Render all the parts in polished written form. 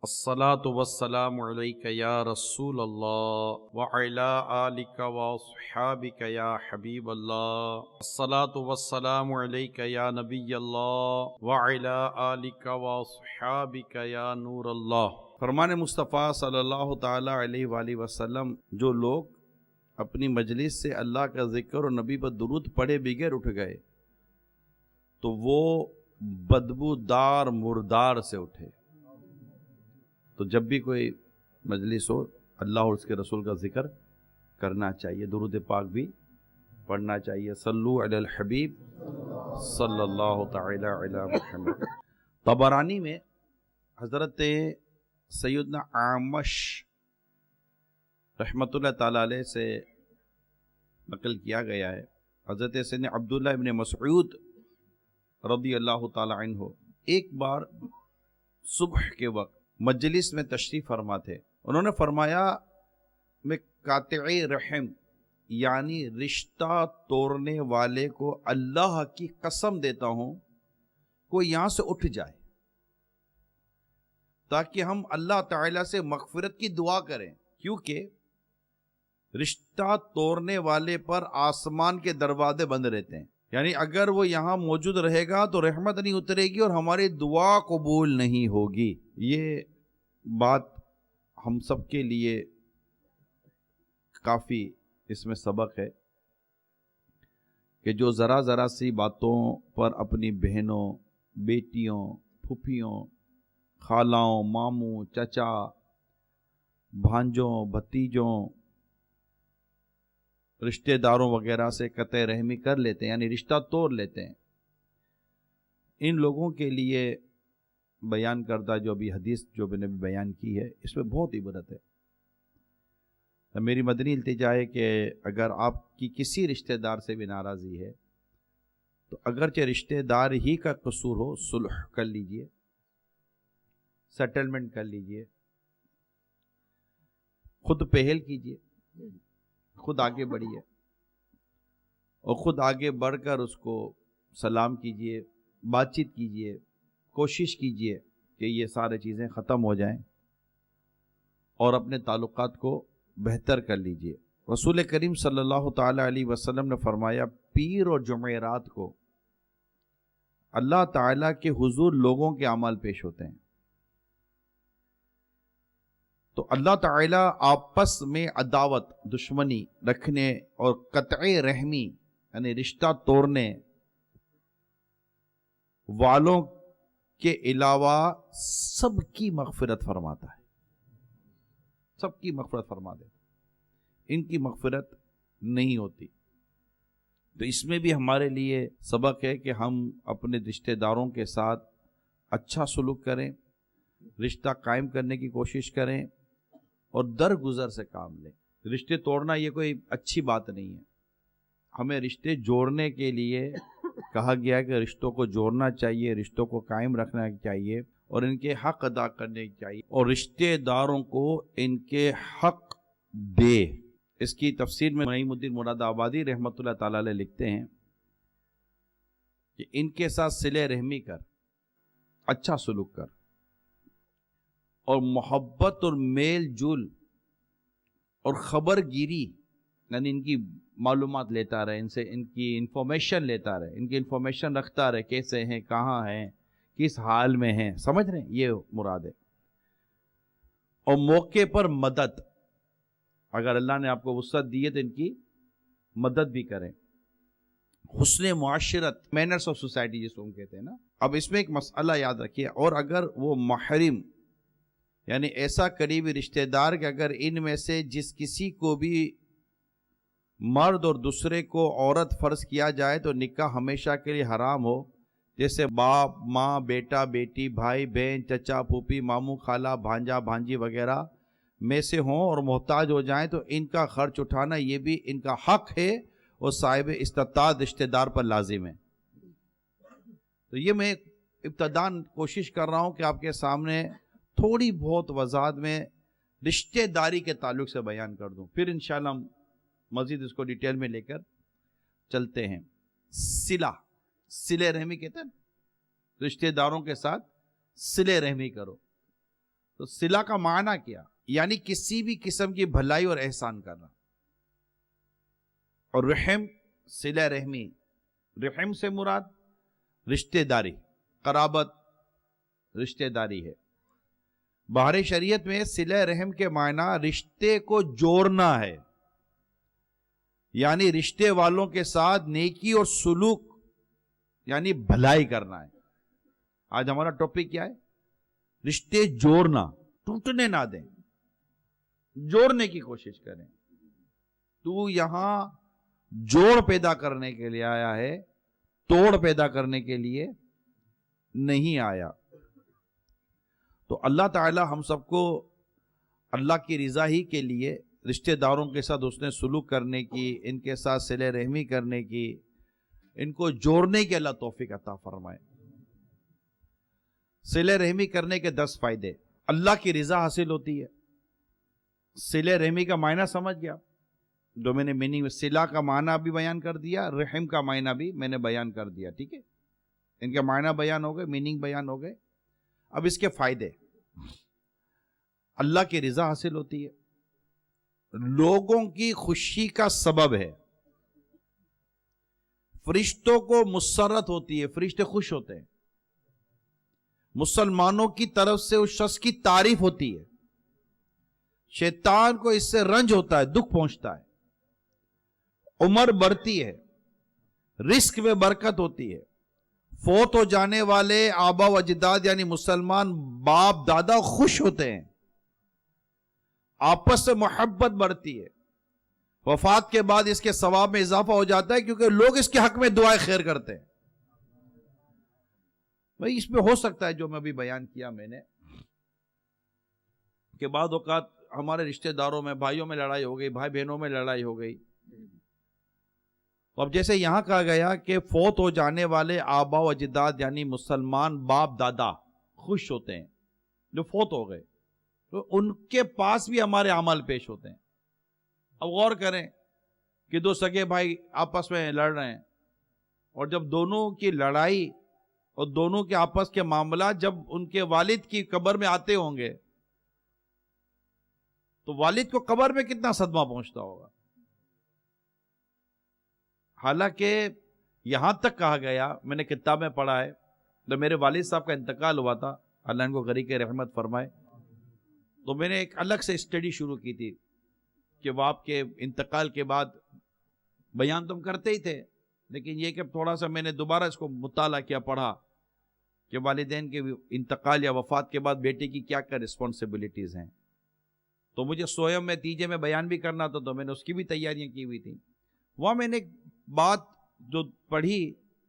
الصلاة والسلام علیک یا رسول اللہ وعلی آلک واصحابک یا حبیب اللہ الصلاة والسلام علیک یا نبی اللہ وعلی آلک واصحابک یا نور اللہ۔ فرمان مصطفیٰ صلی اللہ تعالی علیہ وآلہ وسلم، جو لوگ اپنی مجلس سے اللہ کا ذکر اور نبی پر درود پڑھے بغیر اٹھ گئے تو وہ بدبودار مردار سے اٹھے۔ تو جب بھی کوئی مجلس ہو اللہ اور اس کے رسول کا ذکر کرنا چاہیے، درود پاک بھی پڑھنا چاہیے۔ صلو علی الحبیب صلی اللہ تعالی علی محمد۔ طبرانی میں حضرت سیدنا اعمش رحمۃ اللہ تعالی علیہ سے نقل کیا گیا ہے، حضرت سیدنا عبداللہ ابن مسعود رضی اللہ تعالی عنہ ایک بار صبح کے وقت مجلس میں تشریف فرما تھے۔ انہوں نے فرمایا، میں قاطع رحم یعنی رشتہ توڑنے والے کو اللہ کی قسم دیتا ہوں کوئی یہاں سے اٹھ جائے تاکہ ہم اللہ تعالیٰ سے مغفرت کی دعا کریں، کیونکہ رشتہ توڑنے والے پر آسمان کے دروازے بند رہتے ہیں، یعنی اگر وہ یہاں موجود رہے گا تو رحمت نہیں اترے گی اور ہماری دعا قبول نہیں ہوگی۔ یہ بات ہم سب کے لیے کافی اس میں سبق ہے کہ جو ذرا ذرا سی باتوں پر اپنی بہنوں، بیٹیوں، پھوپھیوں، خالاؤں، ماموں، چچا، بھانجوں، بھتیجوں، رشتہ داروں وغیرہ سے قطع رحمی کر لیتے ہیں، یعنی رشتہ توڑ لیتے ہیں، ان لوگوں کے لیے بیان کردہ جو بھی حدیث جو میں نے بیان کی ہے اس میں بہت عبرت ہے۔ میری مدنی التجا ہے کہ اگر آپ کی کسی رشتہ دار سے بھی ناراضی ہے تو اگرچہ رشتہ دار ہی کا قصور ہو، صلح کر لیجئے، سیٹلمنٹ کر لیجئے، خود پہل کیجئے، خود آگے بڑھیے اور خود آگے بڑھ کر اس کو سلام کیجئے، بات چیت کیجئے، کوشش کیجئے کہ یہ سارے چیزیں ختم ہو جائیں اور اپنے تعلقات کو بہتر کر لیجئے۔ رسول کریم صلی اللہ تعالی علیہ وسلم نے فرمایا، پیر اور جمعرات کو اللہ تعالیٰ کے حضور لوگوں کے اعمال پیش ہوتے ہیں، تو اللہ تعالیٰ آپس میں عداوت، دشمنی رکھنے اور قطع رحمی یعنی رشتہ توڑنے والوں کے علاوہ سب کی مغفرت فرماتا ہے، سب کی مغفرت فرما دیتا ہے، ان کی مغفرت نہیں ہوتی۔ تو اس میں بھی ہمارے لیے سبق ہے کہ ہم اپنے رشتہ داروں کے ساتھ اچھا سلوک کریں، رشتہ قائم کرنے کی کوشش کریں اور درگزر سے کام لیں۔ رشتے توڑنا یہ کوئی اچھی بات نہیں ہے، ہمیں رشتے جوڑنے کے لیے کہا گیا کہ رشتوں کو جوڑنا چاہیے، رشتوں کو قائم رکھنا چاہیے اور ان کے حق ادا کرنے چاہیے، اور رشتہ داروں کو ان کے حق دے۔ اس کی تفسیر میں نعیم الدین مراد آبادی رحمۃ اللہ تعالی علیہ لکھتے ہیں کہ ان کے ساتھ صلہ رحمی کر، اچھا سلوک کر اور محبت اور میل جول اور خبر گیری، یعنی ان کی معلومات لیتا رہے، ان سے ان کی انفارمیشن لیتا رہے، ان کی انفارمیشن رکھتا رہے، کیسے ہیں، کہاں ہیں، کس حال میں ہیں، سمجھ رہے ہیں، یہ مراد ہے۔ اور موقع پر مدد، اگر اللہ نے آپ کو وسعت دی ہے تو ان کی مدد بھی کریں۔ حسن معاشرت، مینرز آف سوسائٹی جس کو ہم کہتے ہیں نا۔ اب اس میں ایک مسئلہ یاد رکھیے، اور اگر وہ محرم یعنی ایسا قریبی رشتہ دار کہ اگر ان میں سے جس کسی کو بھی مرد اور دوسرے کو عورت فرض کیا جائے تو نکاح ہمیشہ کے لیے حرام ہو، جیسے باپ، ماں، بیٹا، بیٹی، بھائی، بہن، چچا، پھوپھی، ماموں، خالہ، بھانجا، بھانجی وغیرہ میں سے ہوں اور محتاج ہو جائیں تو ان کا خرچ اٹھانا یہ بھی ان کا حق ہے اور صاحب استطاعت رشتہ دار پر لازم ہے۔ تو یہ میں ابتداً کوشش کر رہا ہوں کہ آپ کے سامنے تھوڑی بہت وضاحت میں رشتہ داری کے تعلق سے بیان کر دوں، پھر انشاءاللہ ہم مزید اس کو ڈیٹیل میں لے کر چلتے ہیں۔ صلہ رحمی کہتے ہیں رشتہ داروں کے ساتھ صلہ رحمی کرو، تو صلہ کا معنی کیا؟ یعنی کسی بھی قسم کی بھلائی اور احسان کرنا. اور رحم، صلہ رحمی، رحم سے مراد رشتہ داری، قرابت، رشتہ داری ہے. باہر شریعت میں صلہ رحم کے معنی رشتے کو جوڑنا ہے، یعنی رشتے والوں کے ساتھ نیکی اور سلوک یعنی بھلائی کرنا ہے. آج ہمارا ٹاپک کیا ہے؟ رشتے جوڑنا. ٹوٹنے نہ دیں، جوڑنے کی کوشش کریں. تو یہاں جوڑ پیدا کرنے کے لیے آیا ہے، توڑ پیدا کرنے کے لیے نہیں آیا. تو اللہ تعالی ہم سب کو اللہ کی رضا ہی کے لیے رشتہ داروں کے ساتھ اس نے سلوک کرنے کی، ان کے ساتھ صلہ رحمی کرنے کی، ان کو جوڑنے کی اللہ توفیق عطا فرمائے. صلہ رحمی کرنے کے 10 فائدے. اللہ کی رضا حاصل ہوتی ہے. صلہ رحمی کا معنی سمجھ گیا جو میں نے میننگ میں صلہ کا معنی بھی بیان کر دیا، رحم کا معنی بھی میں نے بیان کر دیا. ٹھیک ہے، ان کے معنی بیان ہو گئے، میننگ بیان ہو گئے. اب اس کے فائدے. اللہ کی رضا حاصل ہوتی ہے، لوگوں کی خوشی کا سبب ہے، فرشتوں کو مسرت ہوتی ہے، فرشتے خوش ہوتے ہیں، مسلمانوں کی طرف سے اس شخص کی تعریف ہوتی ہے، شیطان کو اس سے رنج ہوتا ہے، دکھ پہنچتا ہے، عمر بڑھتی ہے، رزق میں برکت ہوتی ہے، فوت ہو جانے والے آبا و اجداد یعنی مسلمان باپ دادا خوش ہوتے ہیں، آپس سے محبت بڑھتی ہے، وفات کے بعد اس کے ثواب میں اضافہ ہو جاتا ہے کیونکہ لوگ اس کے حق میں دعائیں خیر کرتے ہیں. بھائی اس میں ہو سکتا ہے جو میں ابھی بیان کیا میں نے کہ بعض اوقات ہمارے رشتہ داروں میں، بھائیوں میں لڑائی ہو گئی، بھائی بہنوں میں لڑائی ہو گئی. اب جیسے یہاں کہا گیا کہ فوت ہو جانے والے آبا و اجداد یعنی مسلمان باپ دادا خوش ہوتے ہیں جو فوت ہو گئے، تو ان کے پاس بھی ہمارے اعمال پیش ہوتے ہیں. اب غور کریں کہ 2 سگے بھائی آپس میں لڑ رہے ہیں، اور جب دونوں کی لڑائی اور دونوں کے آپس کے معاملات جب ان کے والد کی قبر میں آتے ہوں گے تو والد کو قبر میں کتنا صدمہ پہنچتا ہوگا. حالانکہ یہاں تک کہا گیا، میں نے کتاب میں پڑھا ہے، جب میرے والد صاحب کا انتقال ہوا تھا، اللہ ان کو غریق رحمت فرمائے، تو میں نے ایک الگ سے اسٹڈی شروع کی تھی کہ وہ آپ کے انتقال کے بعد بیان تم کرتے ہی تھے، لیکن یہ کہ تھوڑا سا میں نے دوبارہ اس کو مطالعہ کیا، پڑھا کہ والدین کے انتقال یا وفات کے بعد بیٹے کی کیا کیا رسپانسبلٹیز ہیں. تو مجھے سویم میں تیجے میں بیان بھی کرنا تھا، تو میں نے اس کی بھی تیاریاں کی ہوئی تھیں. وہاں میں نے ایک بات جو پڑھی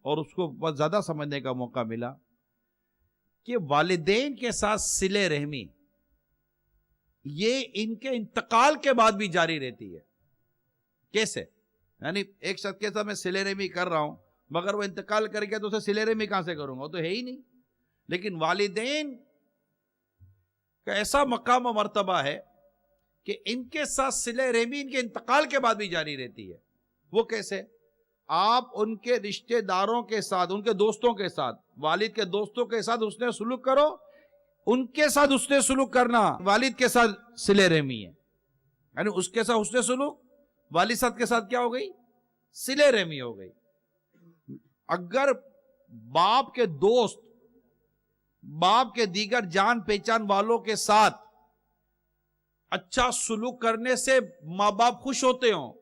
اور اس کو بہت زیادہ سمجھنے کا موقع ملا کہ والدین کے ساتھ صلہ رحمی یہ ان کے انتقال کے بعد بھی جاری رہتی ہے. کیسے؟ یعنی ایک شخص کے ساتھ میں صلہ رحمی کر رہا ہوں، مگر وہ انتقال کر گیا تو اسے صلہ رحمی کہاں سے کروں گا؟ وہ تو ہے ہی نہیں. لیکن والدین کا ایسا مقام و مرتبہ ہے کہ ان کے ساتھ صلہ رحمی ان کے انتقال کے بعد بھی جاری رہتی ہے. وہ کیسے؟ آپ ان کے رشتہ داروں کے ساتھ، ان کے دوستوں کے ساتھ، والد کے دوستوں کے ساتھ حسن سلوک کرو، ان کے ساتھ حسن سلوک کرنا والد کے ساتھ صلہ رحمی ہے. یعنی اس کے ساتھ حسن سلوک، والد صاحب کے ساتھ کیا ہو گئی؟ صلہ رحمی ہو گئی. اگر باپ کے دوست، باپ کے دیگر جان پہچان والوں کے ساتھ اچھا سلوک کرنے سے ماں باپ خوش ہوتے ہوں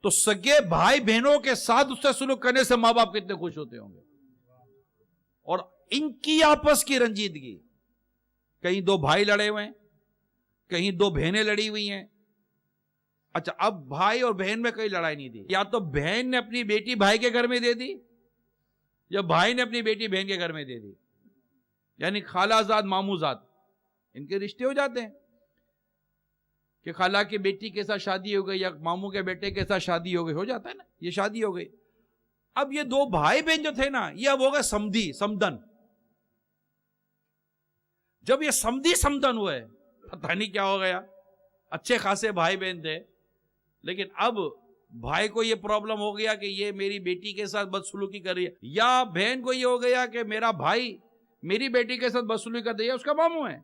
تو سگے بھائی بہنوں کے ساتھ اس سے سلوک کرنے سے ماں باپ کتنے خوش ہوتے ہوں گے. اور ان کی آپس کی رنجیدگی، کہیں 2 بھائی لڑے ہوئے ہیں، کہیں 2 بہنیں لڑی ہوئی ہیں. اچھا اب بھائی اور بہن میں کوئی لڑائی نہیں تھی، یا تو بہن نے اپنی بیٹی بھائی کے گھر میں دے دی یا بھائی نے اپنی بیٹی بہن کے گھر میں دے دی، یعنی خالہ زاد ماموں زاد ان کے رشتے ہو جاتے ہیں کہ خالہ کی بیٹی کے ساتھ شادی ہو گئی یا ماموں کے بیٹے کے ساتھ شادی ہو گئی، ہو جاتا ہے نا، یہ شادی ہو گئی. اب یہ 2 بھائی بہن جو تھے نا، یہ اب ہو گئے سمدھی سمدن. جب یہ سمدھی سمدن ہوئے، پتہ نہیں کیا ہو گیا، اچھے خاصے بھائی بہن تھے، لیکن اب بھائی کو یہ پرابلم ہو گیا کہ یہ میری بیٹی کے ساتھ بدسلوکی کر رہی ہے، یا بہن کو یہ ہو گیا کہ میرا بھائی میری بیٹی کے ساتھ بدسلوکی کر رہی ہے، اس کا ماموں ہے.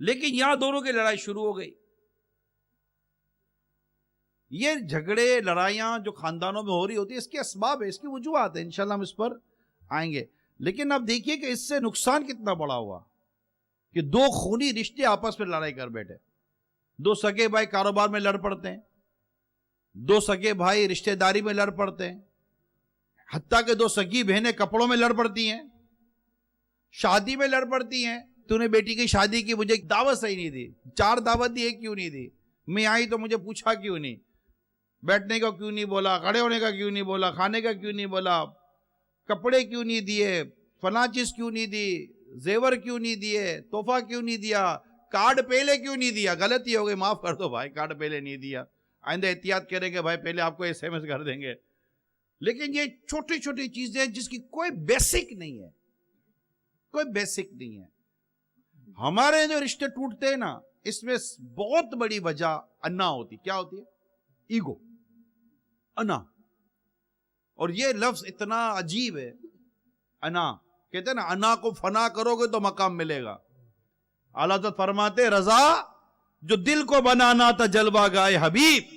لیکن یہاں دونوں کی لڑائی شروع ہو گئی. یہ جھگڑے لڑائیاں جو خاندانوں میں ہو رہی ہوتی ہے اس کے اسباب ہے، اس کی وجوہات ہیں، انشاءاللہ ہم اس پر آئیں گے. لیکن اب دیکھیے کہ اس سے نقصان کتنا بڑا ہوا کہ دو خونی رشتے آپس میں لڑائی کر بیٹھے. دو سگے بھائی کاروبار میں لڑ پڑتے ہیں، دو سگے بھائی رشتہ داری میں لڑ پڑتے ہیں، حتیٰ کہ دو سگی بہنیں کپڑوں میں لڑ پڑتی ہیں، شادی میں لڑ پڑتی ہیں. تو نے بیٹی کی شادی کی، مجھے دعوت صحیح نہیں دی، 4 دعوت دی، ایک کیوں نہیں دی؟ میں آئی تو مجھے پوچھا کیوں نہیں؟ بیٹھنے کا کیوں نہیں بولا؟ کھڑے ہونے کا کیوں نہیں بولا؟ کھانے کا کیوں نہیں بولا؟ کپڑے کیوں نہیں دیے؟ فلاں چیز کیوں نہیں دی؟ زیور کیوں نہیں دیے؟ تحفہ کیوں نہیں دیا؟ کارڈ پہلے کیوں نہیں دیا؟ غلطی ہو گئی، معاف کر دو بھائی، کارڈ پہلے نہیں دیا، آئندہ احتیاط کریں کہ بھائی پہلے آپ کو SMS کر دیں گے. لیکن یہ چھوٹی چھوٹی چیزیں جس کی کوئی بیسک نہیں ہے، کوئی بیسک نہیں ہے. ہمارے جو رشتے ٹوٹتے ہیں نا، اس میں بہت بڑی وجہ انا ہوتی. کیا ہوتی ہے؟ ایگو، انا. اور یہ لفظ اتنا عجیب ہے، انا. کہتے ہیں نا انا کو فنا کرو گے تو مقام ملے گا. اعلیٰ حضرت فرماتے رضا جو دل کو بنانا تھا جلوہ گائے حبیب،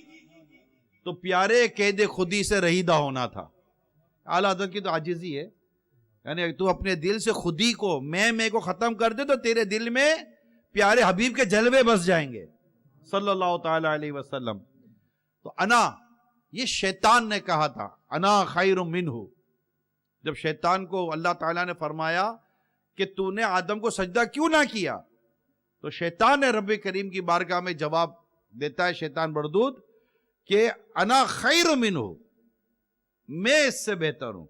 تو پیارے قید خودی سے رہیدہ ہونا تھا. اعلیٰ حضرت کی تو عاجزی ہے، یعنی تو اپنے دل سے خودی کو، میں کو ختم کر دے تو تیرے دل میں پیارے حبیب کے جلوے بس جائیں گے صلی اللہ تعالی علیہ وسلم. تو انا یہ شیطان نے کہا تھا، انا خیر منہ. جب شیطان کو اللہ تعالیٰ نے فرمایا کہ تو نے آدم کو سجدہ کیوں نہ کیا، تو شیطان نے رب کریم کی بارگاہ میں جواب دیتا ہے، شیطان بردود، کہ انا خیر منہ، میں اس سے بہتر ہوں.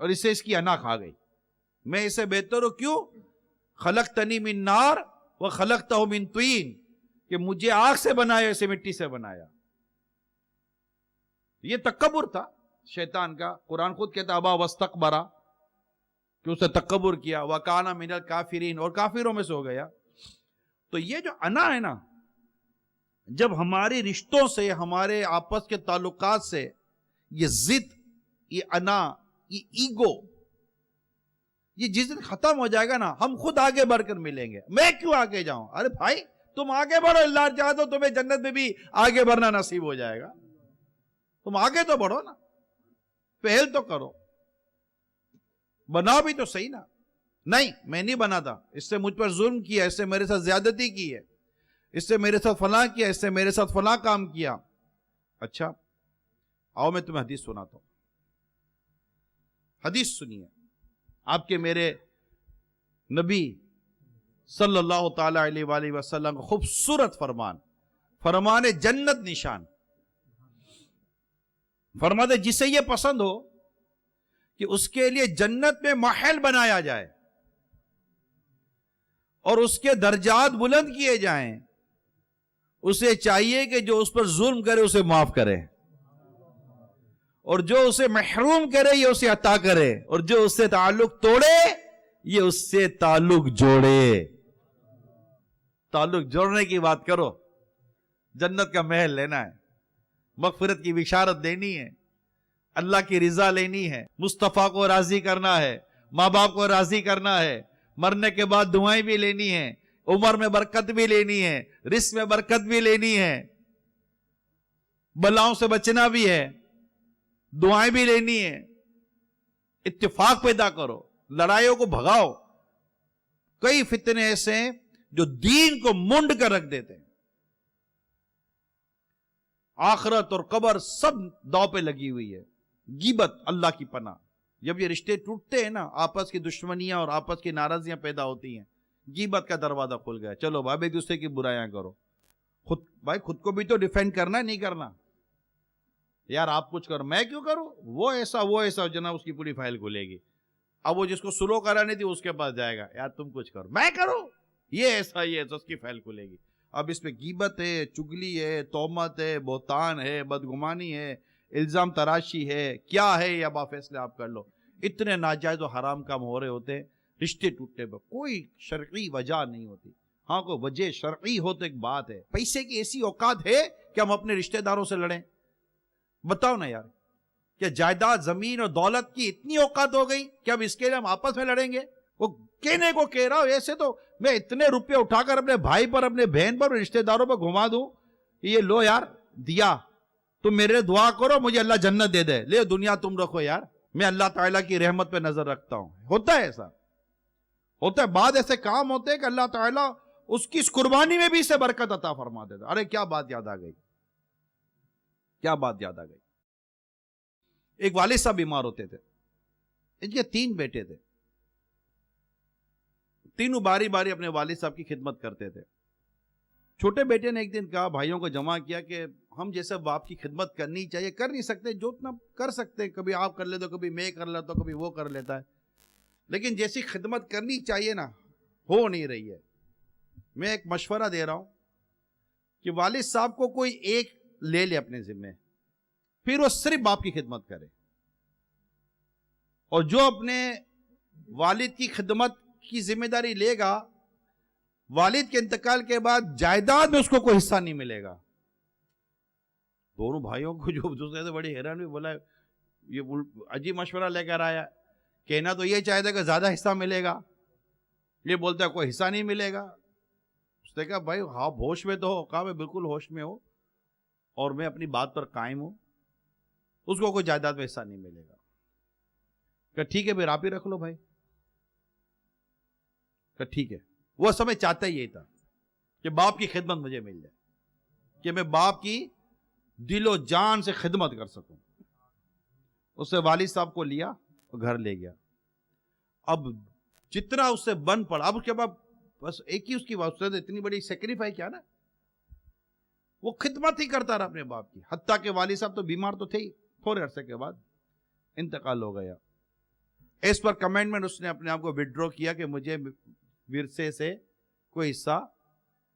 اور اسے اس کی انا کھا گئی، میں اسے بہتر ہوں. کیوں؟ خلقتنی من نار وخلقتہ من طین، کہ مجھے آگ سے بنایا، اسے مٹی سے بنایا. یہ تکبر تھا شیطان کا. قرآن خود کہتا ابا واستکبرا، کہ اس نے تکبر کیا، وکانا من الکافرین، اور کافروں میں سے ہو گیا. تو یہ جو انا ہے نا، جب ہمارے رشتوں سے، ہمارے آپس کے تعلقات سے یہ ضد، یہ انا، یہ ایگو، یہ جس دن ختم ہو جائے گا نا، ہم خود آگے بڑھ کر ملیں گے. میں کیوں آگے جاؤں؟ ارے بھائی تم آگے بڑھو، اللہ چاہے تو تمہیں جنت میں بھی آگے بڑھنا نصیب ہو جائے گا. تم آگے تو بڑھو نا، پہل تو کرو، بناؤ بھی تو صحیح نا. نہیں میں نہیں بناتا، اس سے مجھ پر ظلم کیا، اس سے میرے ساتھ زیادتی کی ہے، اس سے میرے ساتھ فلاں کیا، اس سے میرے ساتھ فلاں کام کیا. اچھا آؤ میں تمہیں حدیث سناتا ہوں. حدیث سنیے، آپ کے میرے نبی صلی اللہ تعالی علیہ وآلہ وسلم خوبصورت فرمان جنت نشان. فرماتے جسے یہ پسند ہو کہ اس کے لیے جنت میں محل بنایا جائے اور اس کے درجات بلند کیے جائیں، اسے چاہیے کہ جو اس پر ظلم کرے اسے معاف کرے، اور جو اسے محروم کرے یہ اسے عطا کرے، اور جو اس سے تعلق توڑے یہ اس سے تعلق جوڑے. تعلق جوڑنے کی بات کرو، جنت کا محل لینا ہے، مغفرت کی بشارت دینی ہے، اللہ کی رضا لینی ہے، مصطفیٰ کو راضی کرنا ہے، ماں باپ کو راضی کرنا ہے، مرنے کے بعد دعائیں بھی لینی ہیں، عمر میں برکت بھی لینی ہے، رزق میں برکت بھی لینی ہے، بلاؤں سے بچنا بھی ہے، دعائیں بھی لینی ہے. اتفاق پیدا کرو، لڑائیوں کو بھگاؤ. کئی فتنے ایسے ہیں جو دین کو منڈ کر رکھ دیتے ہیں، آخرت اور قبر سب داؤ پہ لگی ہوئی ہے. غیبت اللہ کی پناہ. جب یہ رشتے ٹوٹتے ہیں نا، آپس کی دشمنیاں اور آپس کی ناراضیاں پیدا ہوتی ہیں، غیبت کا دروازہ کھل گیا. چلو بھائی ایک دوسرے کی برائیاں کرو، خود کو بھی تو ڈیفینڈ کرنا، نہیں کرنا. یار آپ کچھ کرو، میں کیوں کروں، وہ ایسا جناب، اس کی پوری فائل کھلے گی. اب وہ جس کو سلو کرانی تھی اس کے پاس جائے گا، یار تم کچھ کرو، میں کروں، یہ ایسا اس کی فائل کھلے گی. اب اس میں غیبت ہے، چگلی ہے، تہمت ہے، بہتان ہے، بدگمانی ہے، الزام تراشی ہے، کیا ہے یہ اب آپ فیصلے آپ کر لو. اتنے ناجائز و حرام کام ہو رہے ہوتے ہیں رشتے ٹوٹنے پر، کوئی شرعی وجہ نہیں ہوتی. ہاں کوئی وجہ شرعی ہو تو ایک بات ہے. پیسے کی ایسی اوقات ہے کہ ہم اپنے رشتہ داروں سے لڑیں؟ بتاؤ نا یار، کیا جائیداد، زمین اور دولت کی اتنی اوقات ہو گئی کہ اب اس کے لیے ہم آپس میں لڑیں گے؟ وہ کہنے کو کہہ رہا ہوں ایسے تو میں اتنے روپے اٹھا کر اپنے بھائی پر, اپنے بہن پر, رشتہ داروں پر گھما دوں, یہ لو یار دیا, تم میرے دعا کرو مجھے اللہ جنت دے دے, لے دنیا تم رکھو یار, میں اللہ تعالیٰ کی رحمت پہ نظر رکھتا ہوں. ہوتا ہے ایسا, ہوتا ہے. بعد ایسے کام ہوتے ہیں کہ اللہ تعالیٰ اس کی اس قربانی میں بھی اسے برکت عطا فرما دیتا. ارے کیا بات یاد آ گئی, کیا بات یاد آ گئی. ایک والد صاحب بیمار ہوتے تھے, ان کے 3 بیٹے تھے, تینوں باری باری اپنے والد صاحب کی خدمت کرتے تھے. چھوٹے بیٹے نے ایک دن کہا, بھائیوں کو جمع کیا کہ ہم جیسے باپ کی خدمت کرنی چاہیے, کر نہیں سکتے جو اتنا کر سکتے, کبھی آپ کر لیتے, کبھی میں کر لیتا, کبھی وہ کر لیتا ہے, لیکن جیسی خدمت کرنی چاہیے نا ہو نہیں رہی ہے. میں ایک مشورہ دے رہا ہوں کہ والد صاحب کو کوئی ایک لے لے اپنے ذمے, پھر وہ صرف باپ کی خدمت کرے, اور جو اپنے والد کی خدمت کی ذمہ داری لے گا, والد کے انتقال کے بعد جائیداد میں اس کو کوئی حصہ نہیں ملے گا. دونوں بھائیوں کو جو دوسرے سے بڑی حیران بھی, بولا یہ عجیب مشورہ لے کر آیا, کہنا تو یہ چاہتا کہ زیادہ حصہ ملے گا, یہ بولتا ہے کوئی حصہ نہیں ملے گا. اس نے کہا بھائی آپ ہوش میں تو ہو؟ کہا میں بالکل ہوش میں ہوں اور میں اپنی بات پر قائم ہوں, اس کو کوئی جائیداد میں حصہ نہیں ملے گا. کہ ٹھیک ہے پھر آپ ہی رکھ لو بھائی. کہ ٹھیک ہے. وہ سمجھ چاہتا ہی یہی تھا کہ باپ کی خدمت مجھے مل جائے, کہ میں باپ کی دل و جان سے خدمت کر سکوں. اس سے والد صاحب کو لیا اور گھر لے گیا. اب جتنا اس سے بن پڑا, اب اس کے بعد بس ایک ہی اس کی بات, اتنی بڑی سیکریفائی کیا نا, وہ خدمت ہی کرتا رہا اپنے باپ کی, حتیٰ کہ والد صاحب تو بیمار تو تھے ہی, تھوڑے عرصے کے بعد انتقال ہو گیا. اس پر کمنٹمنٹ اس نے اپنے آپ کو وڈرو کیا کہ مجھے ورثے سے کوئی حصہ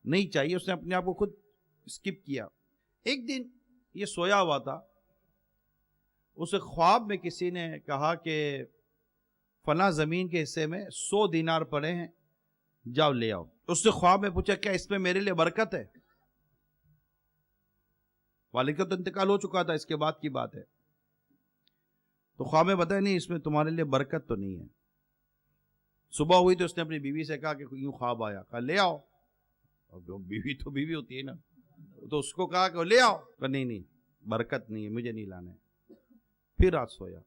نہیں چاہیے. اس نے اپنے آپ کو خود اسکپ کیا. ایک دن یہ سویا ہوا تھا, اسے خواب میں کسی نے کہا کہ فلاں زمین کے حصے میں 100 دینار پڑے ہیں, جاؤ لے آؤ. اس نے خواب میں پوچھا کیا اس میں میرے لیے برکت ہے؟ والد کا تو انتقال ہو چکا تھا, اس کے بعد کی بات ہے. تو خواب میں بتایا نہیں اس میں تمہارے لیے برکت تو نہیں ہے. صبح ہوئی تو اس نے اپنی بیوی سے کہا کہ یوں خواب آیا, کہا لے آؤ. اب بیوی تو بیوی ہوتی ہے نا, تو اس کو کہا کہ لے آؤ, کہا نہیں برکت نہیں ہے, مجھے نہیں لانا ہے. پھر رات سویا,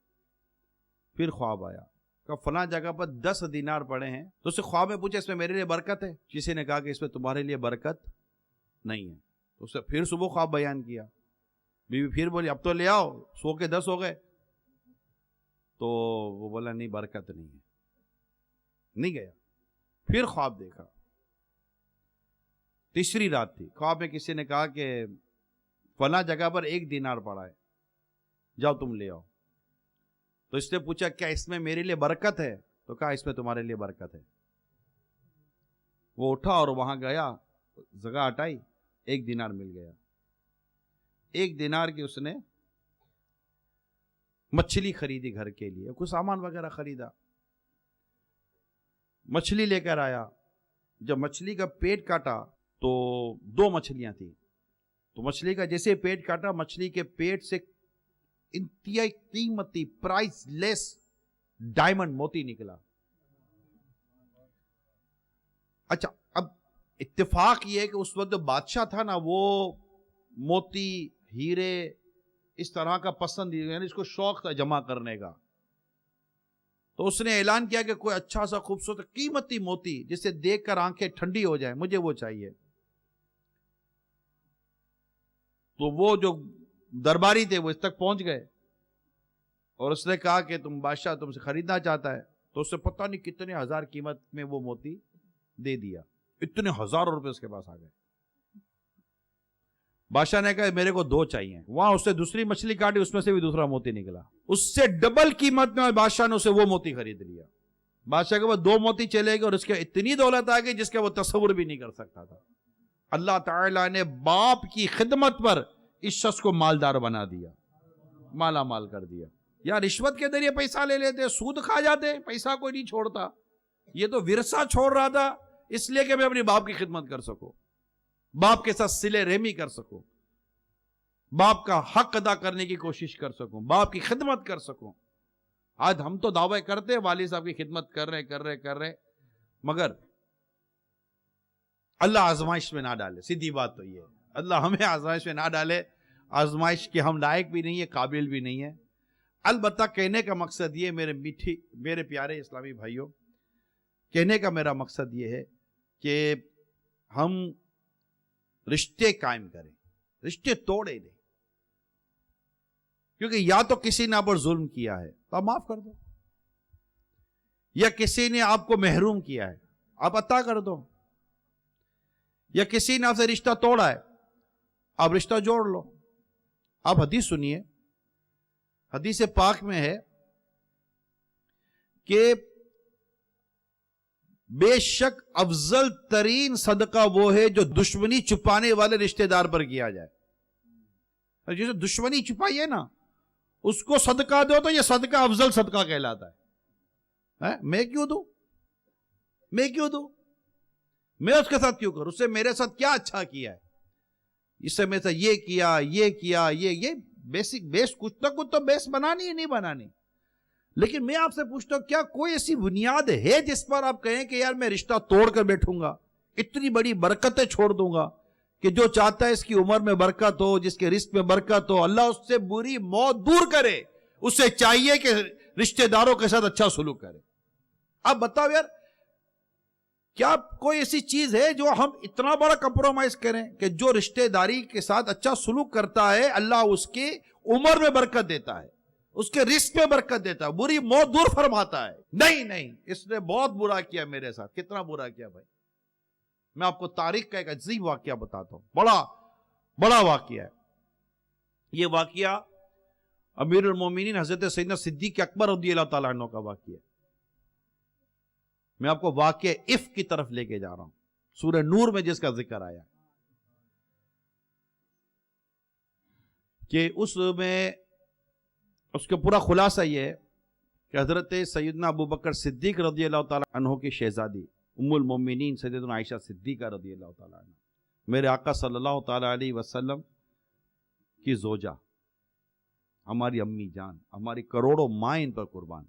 پھر خواب آیا, کہا فلاں جگہ پر 10 دینار پڑے ہیں. تو اس سے خواب میں پوچھا اس میں میرے لیے برکت ہے؟ کسی نے کہا کہ اس میں تمہارے لیے برکت نہیں ہے. تو اس سے پھر صبح خواب بیان کیا. بیوی پھر بولی اب تو لے آؤ, 100 کے 10 ہو گئے. تو وہ بولا نہیں برکت نہیں ہے, نہیں گیا. پھر خواب دیکھا, تیسری رات تھی, خواب میں کسی نے کہا کہ فلاں جگہ پر 1 دینار پڑا ہے, جاؤ تم لے آؤ. تو اس نے پوچھا کیا اس میں میرے لیے برکت ہے؟ تو کہا اس میں تمہارے لیے برکت ہے. وہ اٹھا اور وہاں گیا, جگہ ہٹائی, 1 دینار مل گیا. 1 دینار کی اس نے مچھلی خریدی گھر کے لیے, کچھ سامان وغیرہ خریدا. مچھلی لے کر آیا. جب مچھلی کا پیٹ کاٹا تو 2 مچھلیاں تھیں. تو مچھلی کا جیسے پیٹ کاٹا, مچھلی کے پیٹ سے انتہائی قیمتی پرائس لیس ڈائمنڈ موتی نکلا. اچھا اب اتفاق یہ ہے کہ اس وقت جو بادشاہ تھا نا, وہ موتی ہیرے اس طرح کا پسند, یعنی اس کو شوق تھا جمع کرنے کا. تو اس نے اعلان کیا کہ کوئی اچھا سا خوبصورت قیمتی موتی جسے دیکھ کر آنکھیں ٹھنڈی ہو جائیں, مجھے وہ چاہیے. تو وہ جو درباری تھے وہ اس تک پہنچ گئے اور اس نے کہا کہ تم بادشاہ تم سے خریدنا چاہتا ہے. تو اس سے پتہ نہیں کتنے ہزار قیمت میں وہ موتی دے دیا. اتنے ہزاروں روپے اس کے پاس آ گئے. بادشاہ نے کہا میرے کو 2 چاہیے. وہاں اس نے دوسری مچھلی کاٹی, اس میں سے بھی دوسرا موتی نکلا, اس سے ڈبل قیمت میں بادشاہ نے اسے وہ موتی خرید لیا. بادشاہ کے بعد 2 موتی چلے گئے اور اس کے اتنی دولت آ گئی جس کا وہ تصور بھی نہیں کر سکتا تھا. اللہ تعالیٰ نے باپ کی خدمت پر اس شخص کو مالدار بنا دیا, مالا مال کر دیا. یا رشوت کے ذریعے پیسہ لے لیتے, سود کھا جاتے, پیسہ کوئی نہیں چھوڑتا. یہ تو ورثہ چھوڑ رہا تھا اس لیے کہ میں اپنے باپ کی خدمت کر سکوں, باپ کے ساتھ صلہ رحمی کر سکوں, باپ کا حق ادا کرنے کی کوشش کر سکوں, باپ کی خدمت کر سکوں. آج ہم تو دعوے کرتے ہیں والد صاحب کی خدمت کر رہے مگر اللہ آزمائش میں نہ ڈالے. سیدھی بات تو یہ ہے, اللہ ہمیں آزمائش میں نہ ڈالے. آزمائش کے ہم لائق بھی نہیں ہے, قابل بھی نہیں ہے. البتہ کہنے کا مقصد یہ میرے پیارے اسلامی بھائیوں, کہنے کا میرا مقصد یہ ہے کہ ہم رشتے قائم کریں, رشتے توڑے نہیں. کیونکہ یا تو کسی نے آپ پر ظلم کیا ہے تو آپ معاف کر دو, یا کسی نے آپ کو محروم کیا ہے آپ عطا کر دو, یا کسی نے آپ سے رشتہ توڑا ہے آپ رشتہ جوڑ لو. آپ حدیث سنیے, حدیث پاک میں ہے کہ بے شک افضل ترین صدقہ وہ ہے جو دشمنی چھپانے والے رشتہ دار پر کیا جائے. جسے دشمنی چھپائی ہے نا اس کو صدقہ دو تو یہ صدقہ افضل صدقہ کہلاتا ہے. میں کیوں دوں, میں اس کے ساتھ کیوں کروں, اس سے میرے ساتھ کیا اچھا کیا ہے, اس سے میرے ساتھ یہ کیا یہ بیسک بیس کچھ نہ کچھ تو بیس بنانی ہے, نہیں بنانی. لیکن میں آپ سے پوچھتا ہوں کیا کوئی ایسی بنیاد ہے جس پر آپ کہیں کہ یار میں رشتہ توڑ کر بیٹھوں گا, اتنی بڑی برکتیں چھوڑ دوں گا کہ جو چاہتا ہے اس کی عمر میں برکت ہو, جس کے رزق میں برکت ہو, اللہ اس سے بری موت دور کرے. اسے چاہیے کہ رشتہ داروں کے ساتھ اچھا سلوک کرے. آپ بتاؤ یار کیا کوئی ایسی چیز ہے جو ہم اتنا بڑا کمپرومائز کریں کہ جو رشتہ داری کے ساتھ اچھا سلوک کرتا ہے اللہ اس کی عمر میں برکت دیتا ہے, اس کے رزق میں برکت دیتا ہے, بری موت دور فرماتا ہے. نہیں, اس نے بہت برا کیا میرے ساتھ. کتنا برا کیا بھائی؟ میں آپ کو تاریخ کا ایک عجیب واقعہ بتاتا ہوں, بڑا واقعہ ہے. یہ واقعہ امیر المومنین حضرت سیدنا صدیق اکبر رضی اللہ تعالیٰ عنہ کا واقعہ ہے. میں آپ کو واقعہ عفق کی طرف لے کے جا رہا ہوں, سورہ نور میں جس کا ذکر آیا کہ اس کا پورا خلاصہ یہ ہے کہ حضرت سیدنا ابو بکر صدیق رضی اللہ تعالیٰ عنہ کی شہزادی ام المومنین سیدنا عائشہ صدیقہ رضی اللہ تعالیٰ عنہ, میرے آقا صلی اللہ تعالیٰ علیہ وسلم کی زوجہ, ہماری امی جان, ہماری کروڑوں مائیں ان پر قربان.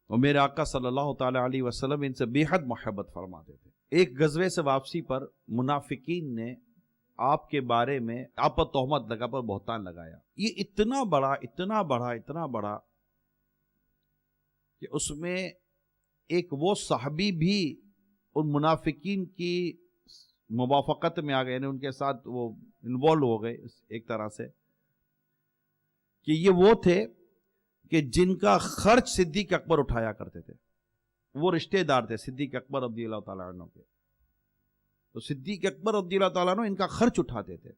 اور میرے آقا صلی اللہ تعالیٰ علیہ وسلم ان سے بے حد محبت فرماتے تھے. ایک غزوے سے واپسی پر منافقین نے آپ کے بارے میں آپ پر تہمت لگا, پر بہتان لگایا. یہ اتنا بڑا کہ اس میں ایک وہ صحابی بھی ان منافقین کی موافقت میں آ گئے, یعنی ان کے ساتھ وہ انوالو ہو گئے ایک طرح سے, کہ یہ وہ تھے کہ جن کا خرچ صدیق اکبر اٹھایا کرتے تھے. وہ رشتہ دار تھے صدیق اکبر رضی اللہ تعالیٰ عنہ کے, تو صدیق اکبر رضی اللہ تعالیٰ عنہ ان کا خرچ اٹھاتے تھے.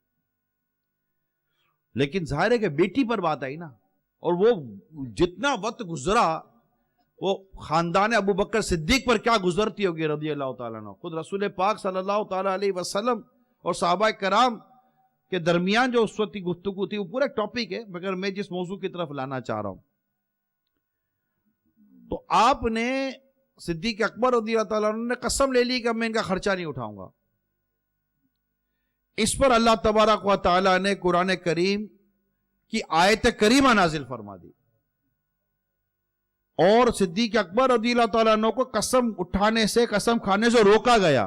لیکن ظاہر ہے کہ بیٹی پر بات آئی نا, اور وہ جتنا وقت گزرا وہ خاندان ابو بکر صدیق پر کیا گزرتی ہوگی رضی اللہ تعالیٰ عنہ. خود رسول پاک صلی اللہ تعالیٰ علیہ وسلم اور صحابہ کرام کے درمیان جو اس وقت کی گفتگو تھی وہ پورا ٹاپک ہے, مگر میں جس موضوع کی طرف لانا چاہ رہا ہوں, تو آپ نے صدیق اکبر رضی اللہ تعالیٰ عنہ نے قسم لے لی کہ میں ان کا خرچہ نہیں اٹھاؤں گا. اس پر اللہ تبارک و تعالیٰ نے قرآن کریم کی آیت کریمہ نازل فرما دی اور صدیق اکبر رضی اللہ تعالیٰ عنہ کو قسم اٹھانے سے, قسم کھانے سے روکا گیا,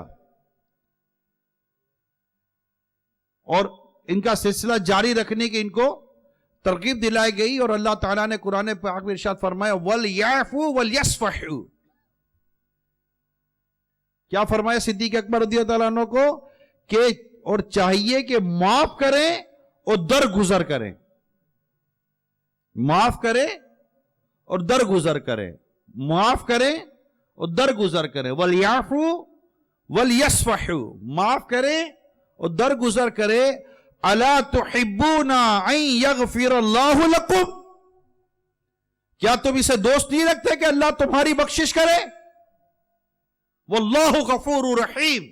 اور ان کا سلسلہ جاری رکھنے کی ان کو ترغیب دلائی گئی. اور اللہ تعالیٰ نے قرآن پاک میں ارشاد فرمایا وَلْيَعْفُوا وَلْيَصْفَحُوا. کیا فرمایا صدیق اکبر رضی اللہ تعالیٰ عنہ کو کہ اور چاہیے کہ معاف کریں اور درگزر کریں, معاف کریں اور درگزر کریں, معاف کریں اور درگزر کریں. وَلْيَعْفُوا وَلْيَصْفَحُوا, معاف کریں اور درگزر کریں. أَلَا تُحِبُّونَ أَن يَغْفِرَ اللَّهُ لَكُمْ, کیا تم اسے دوست نہیں رکھتے کہ اللہ تمہاری بخشش کرے؟ وَاللَّهُ غَفُورٌ رَحِيمٌ,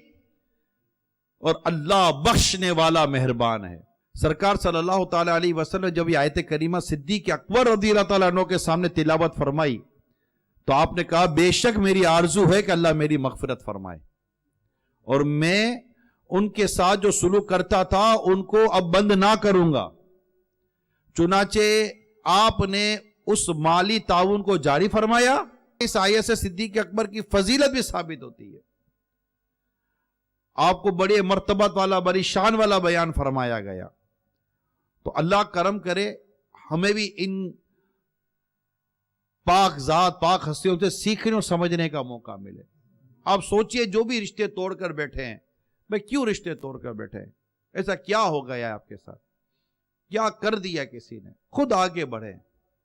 اور اللہ بخشنے والا مہربان ہے. سرکار صلی اللہ تعالیٰ علیہ وسلم جب یہ آیت کریمہ صدیق اکبر رضی اللہ تعالیٰ عنہ کے سامنے تلاوت فرمائی تو آپ نے کہا بے شک میری آرزو ہے کہ اللہ میری مغفرت فرمائے, اور میں ان کے ساتھ جو سلوک کرتا تھا ان کو اب بند نہ کروں گا. چنانچہ آپ نے اس مالی تعاون کو جاری فرمایا. اس آیت سے صدیق اکبر کی فضیلت بھی ثابت ہوتی ہے. آپ کو بڑے مرتبت والا بڑی شان والا بیان فرمایا گیا. تو اللہ کرم کرے ہمیں بھی ان پاک ذات پاک ہستیوں سے سیکھنے اور سمجھنے کا موقع ملے. آپ سوچئے جو بھی رشتے توڑ کر بیٹھے ہیں، بھئی کیوں رشتے توڑ کر بیٹھے ہیں؟ ایسا کیا ہو گیا ہے آپ کے ساتھ؟ کیا کر دیا کسی نے؟ خود آگے بڑھیں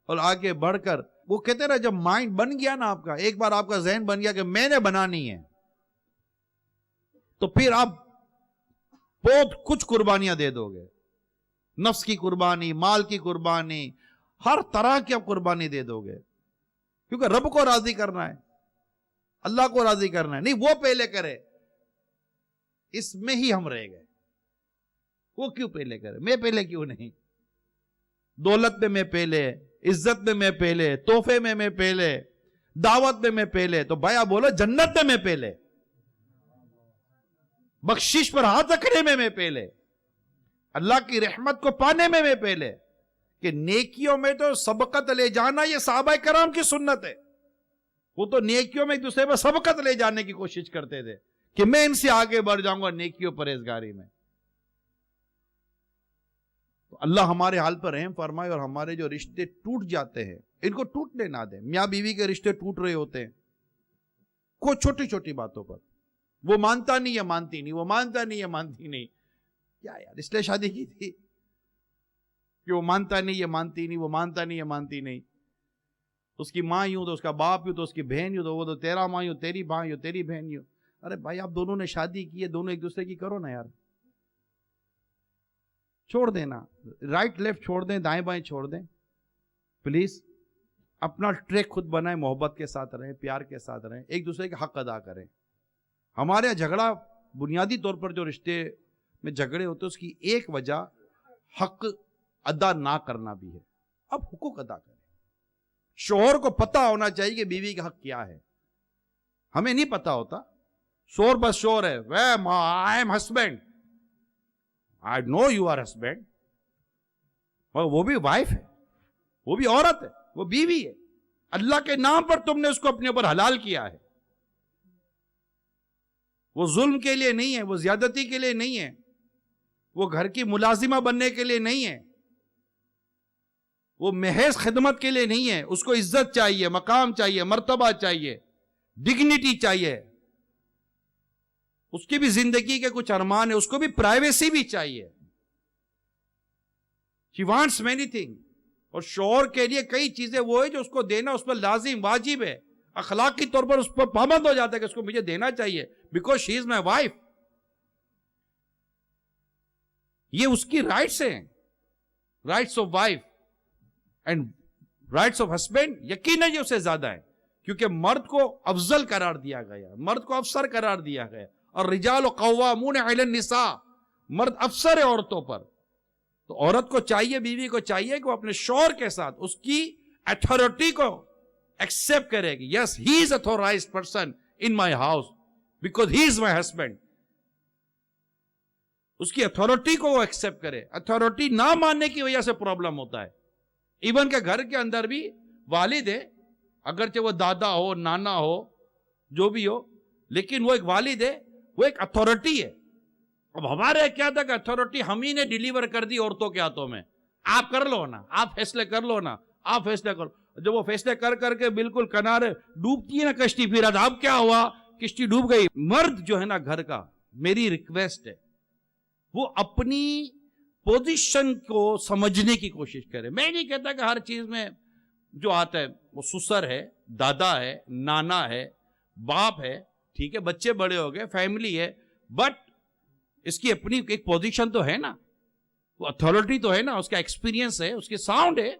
اور آگے بڑھ کر وہ کہتے رہے جب مائنڈ بن گیا نا آپ کا، ایک بار آپ کا ذہن بن گیا کہ میں نے بنانی ہے، تو پھر آپ بہت کچھ قربانیاں دے دو گے. نفس کی قربانی، مال کی قربانی، ہر طرح کی آپ قربانی دے دو گے، کیونکہ رب کو راضی کرنا ہے، اللہ کو راضی کرنا ہے. نہیں وہ پہلے کرے، اس میں ہی ہم رہ گئے. وہ کیوں پہلے کرے؟ میں پہلے کیوں نہیں؟ دولت میں میں پہلے، عزت میں میں پہلے، تحفے میں میں پہلے، دعوت میں میں پہلے. تو بھائی بولو جنت میں میں پہلے، بخشش پر ہاتھ رکھنے میں میں پہلے، اللہ کی رحمت کو پانے میں میں پہلے. کہ نیکیوں میں تو سبقت لے جانا یہ صحابہ کرام کی سنت ہے. وہ تو نیکیوں میں ایک دوسرے پر سبقت لے جانے کی کوشش کرتے تھے کہ میں ان سے آگے بڑھ جاؤں گا نیکیوں پرہیزگاری میں. تو اللہ ہمارے حال پر رحم فرمائے اور ہمارے جو رشتے ٹوٹ جاتے ہیں ان کو ٹوٹنے نہ دیں. میاں بیوی کے رشتے ٹوٹ رہے ہوتے ہیں کوئی چھوٹی چھوٹی باتوں پر، وہ مانتا نہیں یا مانتی نہیں، وہ مانتا نہیں یا مانتی نہیں. کیا یار اس لیے شادی کی تھی کہ وہ مانتا نہیں یا مانتی نہیں، وہ مانتا نہیں یا مانتی نہیں. اس کی ماں یوں تو اس کا باپ یوں تو اس کی بہن یوں تو وہ تو تیرا ماں یوں تیری ماں یوں تیری بہن یوں. ارے بھائی آپ دونوں نے شادی کی ہے، دونوں ایک دوسرے کی کرو نا یار. چھوڑ دینا، رائٹ لیفٹ چھوڑ دیں، دائیں بائیں چھوڑ دیں پلیز. اپنا ٹریک خود بنائیں، محبت کے ساتھ رہیں، پیار کے ساتھ رہیں، ایک دوسرے کے حق ادا کریں. ہمارے یہاں جھگڑا بنیادی طور پر جو رشتے میں جھگڑے ہوتے ہیں اس کی ایک وجہ حق ادا نہ کرنا بھی ہے. اب حقوق ادا کریں. شوہر کو پتا ہونا چاہیے کہ بیوی کا حق کیا ہے. ہمیں نہیں پتا ہوتا. شوہر بس شوہر ہے، I am husband, I know you are husband. اور وہ بھی وائف ہے، وہ بھی عورت ہے، وہ بیوی ہے. اللہ کے نام پر تم نے اس کو اپنے اوپر حلال کیا ہے. وہ ظلم کے لیے نہیں ہے، وہ زیادتی کے لیے نہیں ہے، وہ گھر کی ملازمہ بننے کے لیے نہیں ہے، وہ محض خدمت کے لیے نہیں ہے. اس کو عزت چاہیے، مقام چاہیے، مرتبہ چاہیے، ڈگنیٹی چاہیے. اس کی بھی زندگی کے کچھ ارمان ہے، اس کو بھی پرائیویسی بھی چاہیے. She wants many things. اور شوہر کے لیے کئی چیزیں وہ ہے جو اس کو دینا اس پر لازم واجب ہے، اخلاقی طور پر اس پر پابند ہو جاتا ہے کہ اس کو مجھے دینا چاہیے because she is my wife. یہ اس کی رائٹس ہیں، rights of wife and rights of husband یقیناً یہ اس سے زیادہ ہے، کیونکہ مرد کو افضل قرار دیا گیا، مرد کو افسر قرار دیا گیا. اور رجال قوامون علی النساء، مرد افسر ہے عورتوں پر. تو عورت کو چاہیے، بیوی کو چاہیے کہ وہ اپنے شوہر کے ساتھ اس کی اتھارٹی کو ایکسپٹ کرے گی. Yes he is authorised person in my house because he is my husband. اس کی اتھارٹی کو وہ ایکسپٹ کرے. اتھارٹی نہ ماننے کی وجہ سے پرابلم ہوتا ہے. ایون کہ گھر کے اندر بھی والد ہے، اگرچہ وہ دادا ہو، نانا ہو، جو بھی ہو، لیکن وہ ایک والد ہے، وہ ایک اتھارٹی ہے. اب ہمارے کیا تھا کہ اتھارٹی ہم ہی نے ڈیلیور کر دی عورتوں کے ہاتھوں میں. آپ کر لو نا، آپ فیصلے کر لو نا، آپ فیصلے کر لو. جب وہ فیصلے کر کر کے بالکل کنارے ڈوبتی ہے نا کشتی، پھر اب کیا ہوا؟ کشتی ڈوب گئی. مرد جو ہے نا گھر کا، میری ریکویسٹ ہے وہ اپنی پوزیشن کو سمجھنے کی کوشش کرے. میں نہیں کہتا کہ ہر چیز میں جو آتا ہے وہ سسر ہے، دادا ہے، نانا ہے، باپ ہے، ٹھیک ہے، بچے بڑے ہو گئے، فیملی ہے، بٹ اس کی اپنی ایک پوزیشن تو ہے نا، وہ اتھارٹی تو ہے نا، اس کا ایکسپیرینس ہے، اس کی ساؤنڈ ہے.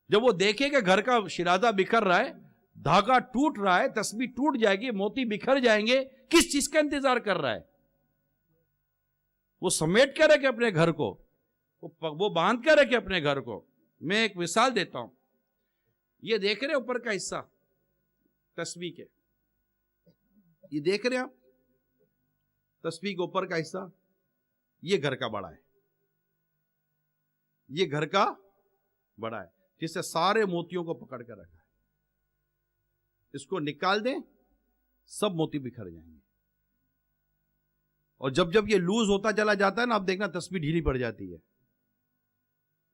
جب وہ دیکھے کہ گھر کا شرادہ بکھر رہا ہے، دھاگا ٹوٹ رہا ہے، تسبیح ٹوٹ جائے گی، موتی بکھر جائیں گے، کس چیز کا انتظار کر رہا ہے؟ وہ سمیٹ کر رکھے اپنے گھر کو، وہ باندھ کر رکھے اپنے گھر کو. میں ایک مثال دیتا ہوں. یہ دیکھ رہے اوپر کا حصہ تسبیح کے، یہ دیکھ رہے ہیں آپ تسبیح کے اوپر کا حصہ، یہ گھر کا بڑا ہے، یہ گھر کا بڑا ہے جس سے سارے موتیوں کو پکڑ کر رکھا ہے. اس کو نکال دیں سب موتی بکھر جائیں گے. اور جب جب یہ لوز ہوتا چلا جاتا ہے نا، آپ دیکھنا تسبیح ڈھیلی پڑ جاتی ہے.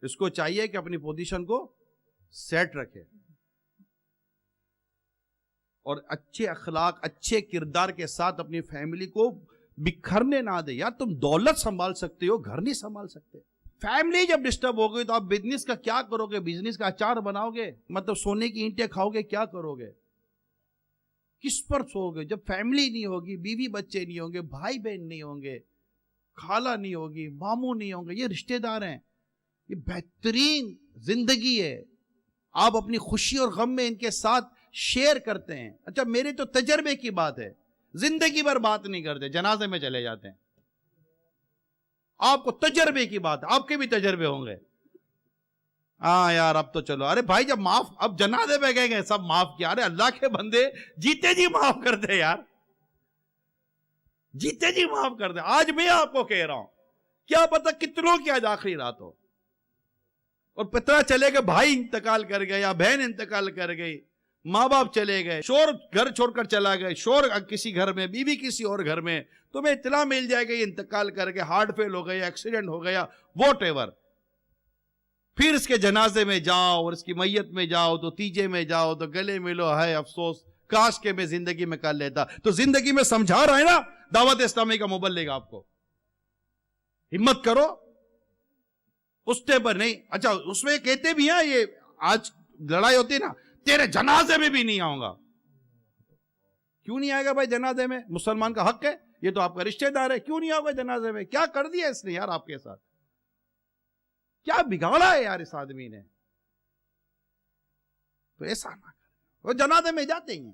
اس کو چاہیے کہ اپنی پوزیشن کو سیٹ رکھے اور اچھے اخلاق اچھے کردار کے ساتھ اپنی فیملی کو بکھرنے نہ دے. یار تم دولت سنبھال سکتے ہو، گھر نہیں سنبھال سکتے. فیملی جب ڈسٹرب ہو گئی تو آپ بزنس کا کیا کرو گے؟ بزنس کا اچار بناؤ گے؟ مطلب سونے کی اینٹیں کھاؤ گے؟ کیا کرو گے؟ کس پر سو گے؟ جب فیملی نہیں ہوگی، بیوی بچے نہیں ہوں گے، بھائی بہن نہیں ہوں گے، خالہ نہیں ہوگی، ماموں نہیں ہوں گے، یہ رشتہ دار ہیں. یہ بہترین زندگی ہے. آپ اپنی خوشی اور غم میں ان کے ساتھ شیئر کرتے ہیں. اچھا میرے تو تجربے کی بات ہے، زندگی بھر بات نہیں کرتے، جنازے میں چلے جاتے ہیں. آپ کو تجربے کی بات ہے، آپ کے بھی تجربے ہوں گے. ہاں یار اب تو چلو، ارے بھائی جب معاف، اب جنازے پہ گئے سب معاف کیا. ارے اللہ کے بندے جیتے جی معاف کر دے یار، جیتے جی معاف کر دے. آج میں آپ کو کہہ رہا ہوں، کیا پتا کتنوں کی آج آخری رات ہو اور پتہ چلے کہ بھائی انتقال کر گئے یا بہن انتقال کر گئی، ماں باپ چلے گئے، شور گھر چھوڑ کر چلا گئے، شور کسی گھر میں، بیوی کسی اور گھر میں، تمہیں اطلاع مل جائے گا یہ انتقال کر گئے، ہارٹ فیل ہو گیا، ایکسیڈنٹ ہو گیا، واٹ ایور. پھر اس کے جنازے میں جاؤ اور اس کی میت میں جاؤ تو تیجے میں جاؤ تو گلے ملو، ہے افسوس کاش کہ میں زندگی میں کر لیتا. تو زندگی میں سمجھا رہا ہے نا دعوت اسلامی کا مبلغ آپ کو، ہمت کرو اس پر نہیں. اچھا اس میں کہتے بھی ہیں، یہ آج لڑائی ہوتی ہے نا، تیرے جنازے میں بھی نہیں آؤں گا. کیوں نہیں آئے گا بھائی جنازے میں؟ مسلمان کا حق ہے، یہ تو آپ کا رشتہ دار ہے، کیوں نہیں آؤ گا جنازے میں؟ کیا کر دیا اس نے یار آپ کے ساتھ؟ کیا بگاڑا ہے یار اس آدمی نے؟ تو ایسا نہ کریں. وہ جنازے میں جاتے ہی ہیں،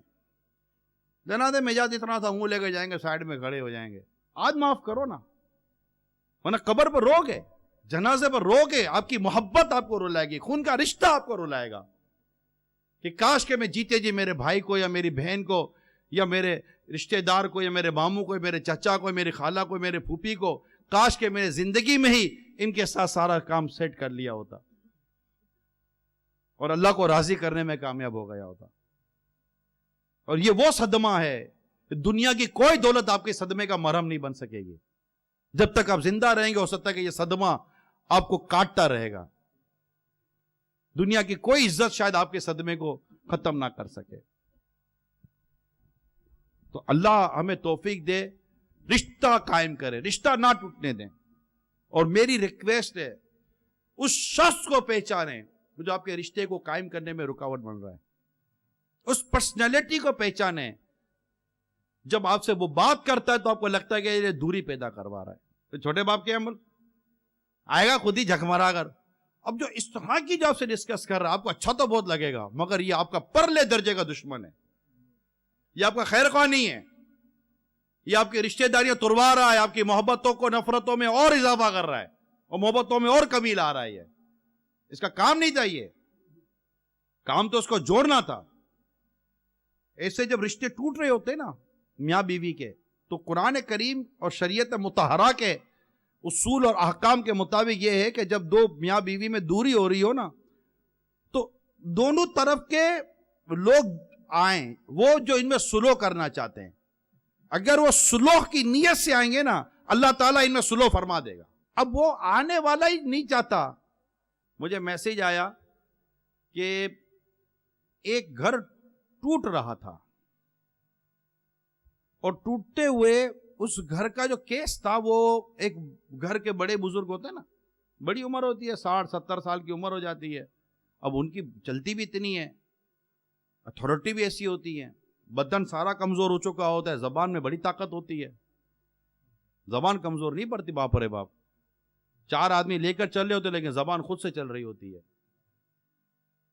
جنازے میں جاتے اتنا سا منہ لے کے جائیں گے، سائڈ میں کھڑے ہو جائیں گے. آج معاف کرو نا، ورنہ قبر پر رو گے، جنازے پر رو گے، آپ کی محبت آپ کو رلائے گی، خون کا رشتہ آپ کو رلائے گا کہ کاش کہ میں جیتے جی میرے بھائی کو یا میری بہن کو یا میرے رشتہ دار کو یا میرے ماموں کو یا میرے چچا کو، میری خالہ کو، میرے پھوپھی کو، کاش کہ میرے زندگی میں ہی ان کے ساتھ سارا کام سیٹ کر لیا ہوتا اور اللہ کو راضی کرنے میں کامیاب ہو گیا ہوتا. اور یہ وہ صدمہ ہے، دنیا کی کوئی دولت آپ کے صدمے کا مرہم نہیں بن سکے گی. جب تک آپ زندہ رہیں گے ہو سکتا ہے کہ یہ صدمہ آپ کو کاٹتا رہے گا. دنیا کی کوئی عزت شاید آپ کے صدمے کو ختم نہ کر سکے. تو اللہ ہمیں توفیق دے، رشتہ قائم کرے، رشتہ نہ ٹوٹنے دیں. اور میری ریکویسٹ ہے، اس شخص کو پہچانیں جو آپ کے رشتے کو قائم کرنے میں رکاوٹ بن رہا ہے. اس پرسنالٹی کو پہچانیں. جب آپ سے وہ بات کرتا ہے تو آپ کو لگتا ہے کہ یہ دوری پیدا کروا رہا ہے. تو چھوٹے باپ کے عمل آئے گا خود ہی جھکمرا کر. اب جو اس طرح کی جو آپ سے ڈسکس کر رہا ہے، آپ کو اچھا تو بہت لگے گا، مگر یہ آپ کا پرلے درجے کا دشمن ہے، یہ آپ کا خیر خواہ نہیں ہے، یہ آپ کی رشتہ داریاں تروا رہا ہے، آپ کی محبتوں کو نفرتوں میں اور اضافہ کر رہا ہے اور محبتوں میں اور کمی لا رہا ہے. اس کا کام نہیں تھا، یہ کام تو اس کو جوڑنا تھا. ایسے جب رشتے ٹوٹ رہے ہوتے نا میاں بیوی کے، تو قرآن کریم اور شریعت مطہرہ کے اصول اور احکام کے مطابق یہ ہے کہ جب دو میاں بیوی میں دوری ہو رہی ہو نا، تو دونوں طرف کے لوگ آئیں، وہ جو ان میں صلح کرنا چاہتے ہیں، اگر وہ صلح کی نیت سے آئیں گے نا، اللہ تعالیٰ ان میں صلح فرما دے گا. اب وہ آنے والا ہی نہیں چاہتا. مجھے میسج آیا کہ ایک گھر ٹوٹ رہا تھا اور ٹوٹتے ہوئے اس گھر کا جو کیس تھا، وہ ایک گھر کے بڑے بزرگ ہوتے ہیں نا، بڑی عمر ہوتی ہے، 60-70 سال کی عمر ہو جاتی ہے. اب ان کی چلتی بھی اتنی ہے، اتھارٹی بھی ایسی ہوتی ہے، بدن سارا کمزور ہو چکا ہوتا ہے، زبان میں بڑی طاقت ہوتی ہے، زبان کمزور نہیں پڑتی. باپ رے باپ، 4 آدمی لے کر چل رہے ہوتے لیکن زبان خود سے چل رہی ہوتی ہے.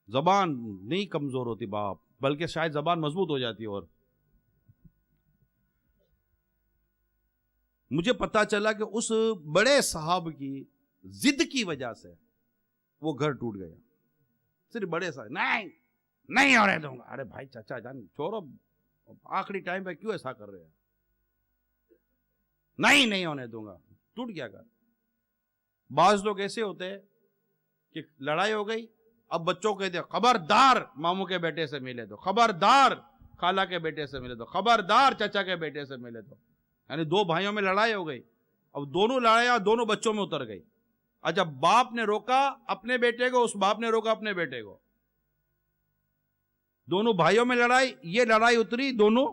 زبان نہیں کمزور ہوتی باپ، بلکہ شاید زبان مضبوط ہو جاتی ہے. اور مجھے پتا چلا کہ اس بڑے صاحب کی ضد کی وجہ سے وہ گھر ٹوٹ گیا. صرف بڑے صاحب، نہیں ہونے دوں گا. ارے بھائی چچا جان چھوڑو، آخری ٹائم پہ کیوں ایسا کر رہے ہیں؟ نہیں ہونے دوں گا. ٹوٹ گیا گھر. بعض لوگ ایسے ہوتے ہیں کہ لڑائی ہو گئی، اب بچوں کہتے ہیں خبردار ماموں کے بیٹے سے ملے تو، خبردار خالہ کے بیٹے سے ملے تو، خبردار چچا کے بیٹے سے ملے تو. یعنی دو بھائیوں میں لڑائی ہو گئی، اب دونوں لڑایا دونوں بچوں میں اتر گئی. اچھا باپ نے روکا اپنے بیٹے کو، اس باپ نے روکا اپنے بیٹے کو، دونوں بھائیوں میں لڑائی، یہ لڑائی اتری دونوں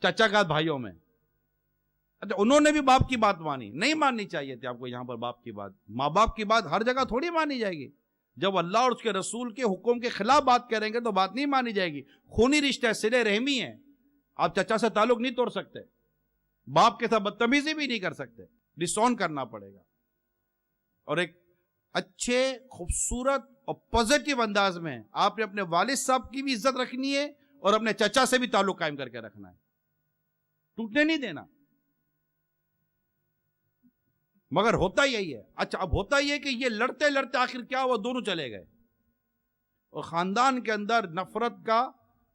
چچا کا بھائیوں میں. اچھا انہوں نے بھی باپ کی بات مانی، نہیں ماننی چاہیے تھی آپ کو یہاں پر باپ کی بات. ماں باپ کی بات ہر جگہ تھوڑی مانی جائے گی. جب اللہ اور اس کے رسول کے حکم کے خلاف بات کریں گے تو بات نہیں مانی جائے گی. خونی رشتہ ہے، صلہ رحمی ہے. آپ چچا سے تعلق نہیں توڑ سکتے، باپ کے ساتھ بدتمیزی بھی نہیں کر سکتے، ڈس آن کرنا پڑے گا. اور ایک اچھے خوبصورت اور پازیٹیو انداز میں آپ نے اپنے والد صاحب کی بھی عزت رکھنی ہے اور اپنے چچا سے بھی تعلق قائم کر کے رکھنا ہے، ٹوٹنے نہیں دینا. مگر ہوتا یہی ہے. اچھا اب ہوتا یہ کہ یہ لڑتے لڑتے آخر کیا ہوا، دونوں چلے گئے اور خاندان کے اندر نفرت کا،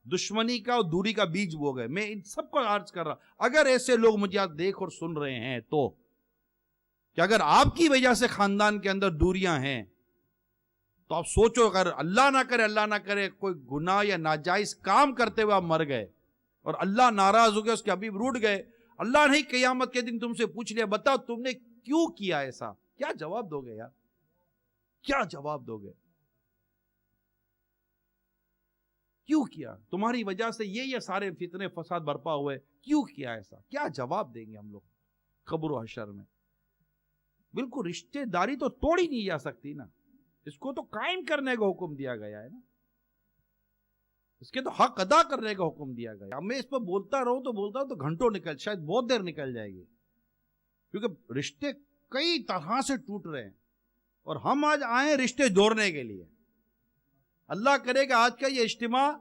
دشمنی کا اور دوری کا بیج بو گئے. میں ان سب کو عرض کر رہا، اگر ایسے لوگ مجھے آج دیکھ اور سن رہے ہیں تو کہ اگر آپ کی وجہ سے خاندان کے اندر دوریاں ہیں تو آپ سوچو، اگر اللہ نہ کرے کوئی گناہ یا ناجائز کام کرتے ہوئے آپ مر گئے اور اللہ ناراض ہو گئے، اس کے حبیب روٹ گئے، اللہ نے قیامت کے دن تم سے پوچھ لیا بتاؤ تم نے کیوں کیا ایسا، کیا جواب دو گے یار؟ کیا جواب دو گے؟ کیوں کیا؟ تمہاری وجہ سے یہ سارے فتنے فساد برپا ہوئے، کیوں کیا ایسا؟ کیا جواب دیں گے ہم لوگ قبر و حشر میں؟ بالکل رشتے داری تو توڑی نہیں جا سکتی نا، اس کو تو قائم کرنے کا حکم دیا گیا ہے نا، اس کے تو حق ادا کرنے کا حکم دیا گیا. اب میں اس پہ بولتا رہوں تو گھنٹوں شاید بہت دیر نکل جائے گی، کیونکہ رشتے کئی طرح سے ٹوٹ رہے ہیں اور ہم آج آئے رشتے جوڑنے کے لیے. اللہ کرے کہ آج کا یہ اجتماع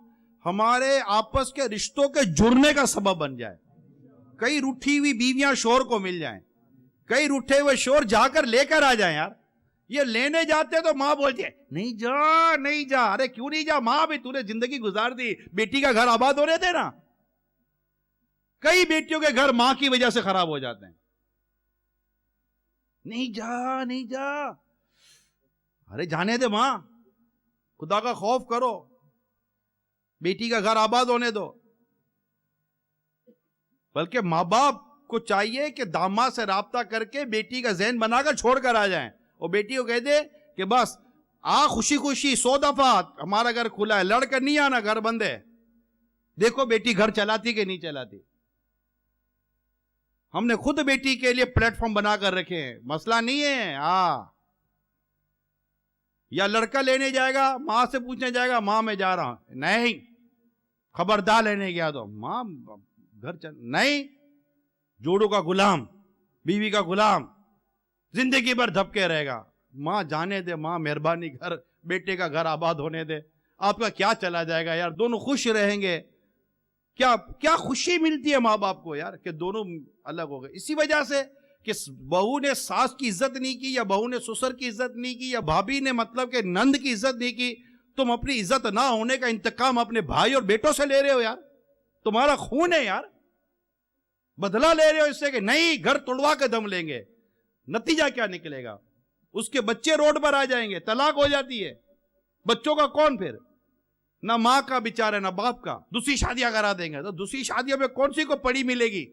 ہمارے آپس کے رشتوں کے جڑنے کا سبب بن جائے. کئی روٹھی ہوئی بیویاں شوہر کو مل جائیں، کئی روٹھے ہوئے شوہر جا کر لے کر آ جائیں. یار یہ لینے جاتے تو ماں بولتی ہے نہیں جا. ارے کیوں نہیں جا ماں؟ بھی تو نے زندگی گزار دی، بیٹی کا گھر آباد ہونے دے نا. کئی بیٹیوں کے گھر ماں کی وجہ سے خراب ہو جاتے ہیں. نہیں جا. ارے جانے دے ماں، خدا کا خوف کرو، بیٹی کا گھر آباد ہونے دو. بلکہ ماں باپ کو چاہیے کہ داماد سے رابطہ کر کے بیٹی کا ذہن بنا کر چھوڑ کر آ جائیں اور بیٹی کو کہہ دے کہ بس خوشی 100 دفعہ ہمارا گھر کھلا ہے، لڑ کر نہیں آنا، گھر بند ہے. دیکھو بیٹی گھر چلاتی کہ نہیں چلاتی. ہم نے خود بیٹی کے لیے پلیٹ فارم بنا کر رکھے ہیں، مسئلہ نہیں ہے. یا لڑکا لینے جائے گا، ماں سے پوچھنے جائے گا ماں میں جا رہا ہوں، نہیں خبردار لینے گیا تو ماں گھر نہیں. جوڑوں کا غلام، بیوی کا غلام، زندگی بھر دھپکے رہے گا. ماں جانے دے، ماں مہربانی گھر، بیٹے کا گھر آباد ہونے دے. آپ کا کیا چلا جائے گا یار؟ دونوں خوش رہیں گے. کیا خوشی ملتی ہے ماں باپ کو یار کہ دونوں الگ ہو گئے. اسی وجہ سے کہ بہو نے ساس کی عزت نہیں کی، یا بہو نے سسر کی عزت نہیں کی، یا بھابھی نے مطلب کہ نند کی عزت نہیں کی. تم اپنی عزت نہ ہونے کا انتقام اپنے بھائی اور بیٹوں سے لے رہے ہو. یار تمہارا خون ہے یار، بدلہ لے رہے ہو اس سے کہ نہیں گھر توڑوا کے دم لیں گے. نتیجہ کیا نکلے گا؟ اس کے بچے روڈ پر آ جائیں گے، طلاق ہو جاتی ہے. بچوں کا کون پھر؟ نہ ماں کا بیچارہ نہ باپ کا. دوسری شادیاں کرا دیں گے تو دوسری شادیوں میں کون سی کو پڑی ملے گی؟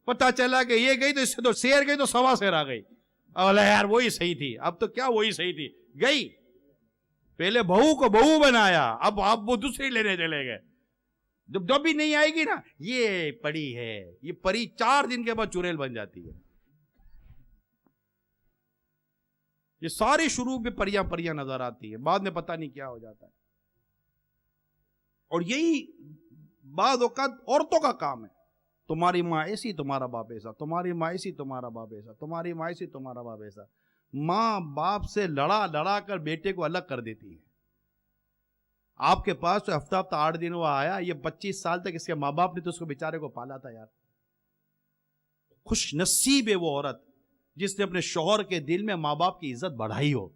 پتہ چلا کہ یہ گئی تو اس سے تو شیر گئی تو سوا شیر آ گئی. اللہ یار وہی صحیح تھی. اب تو کیا وہی صحیح تھی؟ گئی. پہلے بہو کو بہو بنایا، اب آپ وہ دوسری لینے چلے گئے. جب بھی نہیں آئے گی نا، یہ پڑی ہے، یہ پری 4 دن کے بعد چڑیل بن جاتی ہے. یہ ساری شروع میں پریاں نظر آتی ہے، بعد میں پتہ نہیں کیا ہو جاتا ہے. اور یہی بعض اوقات عورتوں کا کام ہے. تمہاری ماں ایسی، تمہارا باپ ایسا، تمہاری ماں ایسی، تمہارا باپ ایسا، تمہاری ماں ایسی، تمہارا باپ ایسا. ماں باپ سے لڑا کر بیٹے کو الگ کر دیتی ہے. آپ کے پاس تو ہفتہ 8 دن وہ آیا، یہ 25 سال تک اس کے ماں باپ نے تو اس کو بیچارے کو پالا تھا. یار خوش نصیب ہے وہ عورت جس نے اپنے شوہر کے دل میں ماں باپ کی عزت بڑھائی ہو.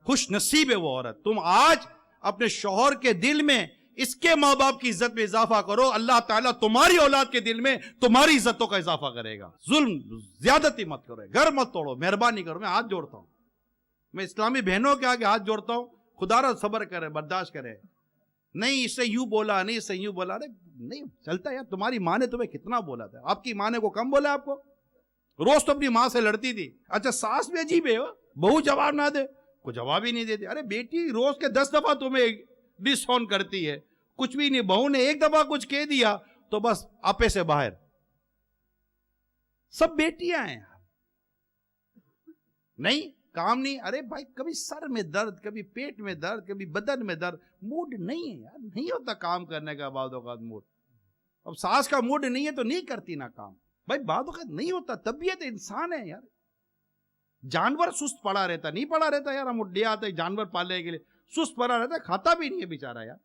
خوش نصیب ہے وہ عورت. تم آج اپنے شوہر کے دل میں اس کے ماں باپ کی عزت میں اضافہ کرو، اللہ تعالیٰ تمہاری اولاد کے دل میں تمہاری عزتوں کا اضافہ کرے گا. ظلم زیادتی مت کرو، گھر مت توڑو، مہربانی کرو. میں ہاتھ جوڑتا ہوں، میں اسلامی بہنوں کے آگے ہاتھ جوڑتا ہوں، خدا را صبر کرے، برداشت کرے. نہیں اس نے یوں بولا، نہیں اس نے یوں بولا، نہیں چلتا یار. تمہاری ماں نے تمہیں کتنا بولا تھا؟ آپ کی ماں نے کو کم بولا آپ کو؟ روز تو اپنی ماں سے لڑتی تھی. اچھا ساس بھی عجیب ہے، بہو جواب نہ دے، کوئی جواب ہی نہیں دیتی. ارے بیٹی روز کے 10 دفعہ تمہیں ڈس آن کرتی ہے، کچھ بھی نہیں. بہو نے ایک دفعہ کچھ کہہ دیا تو بس آپے سے باہر. سب بیٹیاں ہیں نہیں کام نہیں. ارے بھائی کبھی سر میں درد، کبھی پیٹ میں درد، کبھی بدن میں درد، موڈ نہیں ہے یار، نہیں ہوتا کام کرنے کا بعض اوقات موڈ. اب ساس کا موڈ نہیں ہے تو نہیں کرتی نا کام. بھائی بعض اوقات نہیں ہوتا، طبیعت انسان ہے یار. جانور سست پڑا رہتا، نہیں پڑا رہتا یار. ہم لے آتے جانور پالنے کے لیے، سست پڑا رہتا ہے، کھاتا بھی نہیں ہے بیچارہ یار.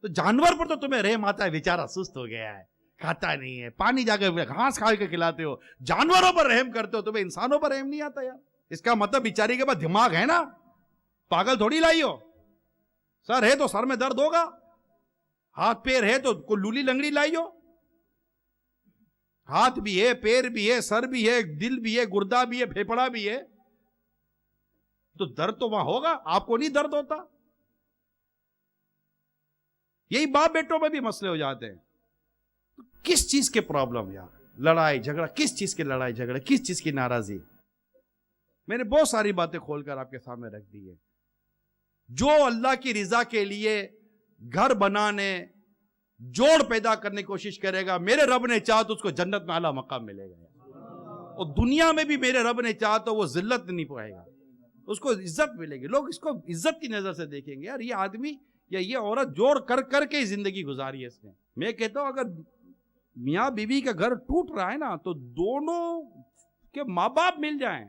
تو جانور پر تو تمہیں رحم آتا ہے، بیچارہ سست ہو گیا ہے، کھاتا نہیں ہے، پانی جا کے گھاس کھا کے کھلاتے ہو. جانوروں پر رحم کرتے ہو، تمہیں انسانوں پر رحم نہیں آتا یار. اس کا مطلب بیچاری کے پاس دماغ ہے نا، پاگل تھوڑی لائی ہو. سر ہے تو سر میں درد ہوگا، ہاتھ پیر ہے تو کوئی لولی لنگڑی لائی ہو. ہاتھ بھی ہے، پیر بھی ہے، سر بھی ہے، دل بھی ہے، گردہ بھی ہے، پھیپڑا بھی ہے، تو درد تو وہاں ہوگا. آپ کو نہیں درد ہوتا؟ یہی باپ بیٹوں میں بھی مسئلے ہو جاتے ہیں. کس چیز کے پرابلم یار؟ لڑائی جھگڑا، کس چیز کے لڑائی جھگڑا، کس چیز کی ناراضی؟ میں نے بہت ساری باتیں کھول کر آپ کے سامنے رکھ دی ہے. جو اللہ کی رضا کے لیے گھر بنانے، جوڑ پیدا کرنے کی کوشش کرے گا، میرے رب نے چاہا تو اس کو جنت میں اعلیٰ مقام ملے گا. اور دنیا میں بھی میرے رب نے چاہا تو وہ ذلت نہیں پائے گا، اس کو عزت ملے گی. لوگ اس کو عزت کی نظر سے دیکھیں گے، یار یہ آدمی یا یہ عورت جوڑ کر کر کے زندگی گزاری ہے اس نے. میں کہتا ہوں اگر میاں بیوی کا گھر ٹوٹ رہا ہے نا تو دونوں کے ماں باپ مل جائیں.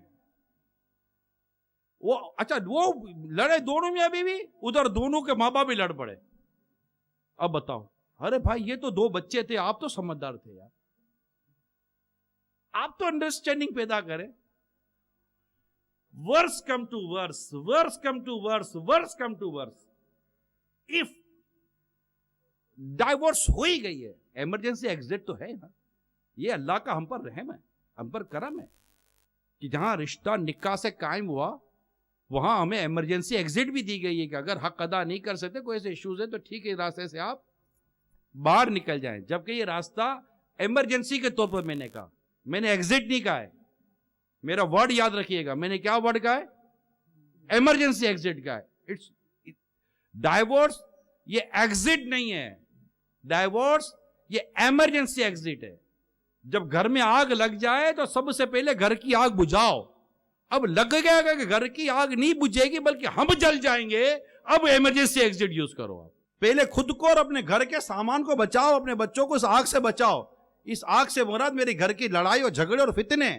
وہ اچھا وہ لڑے دونوں میاں بیوی، ادھر دونوں کے ماں باپ بھی لڑ پڑے. اب بتاؤ، ارے بھائی یہ تو 2 بچے تھے، آپ تو سمجھدار تھے یار، آپ تو انڈرسٹینڈنگ پیدا کریں. Worse come to worse, worse come to worse, worse come to worse. If divorce ہو ہی گئی ہے، ایمرجنسی ایگزٹ تو ہے نا. یہ اللہ کا ہم پر رحم ہے، ہم پر کرم ہے کہ جہاں رشتہ نکاح سے قائم ہوا وہاں ہمیں ایمرجنسی ایگزٹ بھی دی گئی ہے کہ اگر حق ادا نہیں کر سکتے، کوئی ایسے ایشوز ہے تو ٹھیک ہے، راستے سے آپ باہر نکل جائیں. جبکہ یہ راستہ ایمرجنسی کے طور پر میں نے کہا، میں نے ایگزٹ نہیں کہا ہے. میرا ورڈ یاد رکھیے گا، میں نے کیا ورڈ کہا ہے؟ ایمرجنسی ایگزٹ کہا ہے. ڈائیورس یہ ایگزٹ نہیں ہے، ڈائیورس یہ ایمرجنسی ایگزٹ ہے. جب گھر میں آگ لگ جائے تو سب سے پہلے گھر کی آگ بجھاؤ. اب لگ گیا کہ گھر کی آگ نہیں بجھے گی بلکہ ہم جل جائیں گے، اب ایمرجنسی ایگزٹ یوز کرو. آپ پہلے خود کو اور اپنے گھر کے سامان کو بچاؤ، اپنے بچوں کو اس آگ سے بچاؤ. اس آگ سے مراد میرے گھر کی لڑائی اور جھگڑے اور فتنے،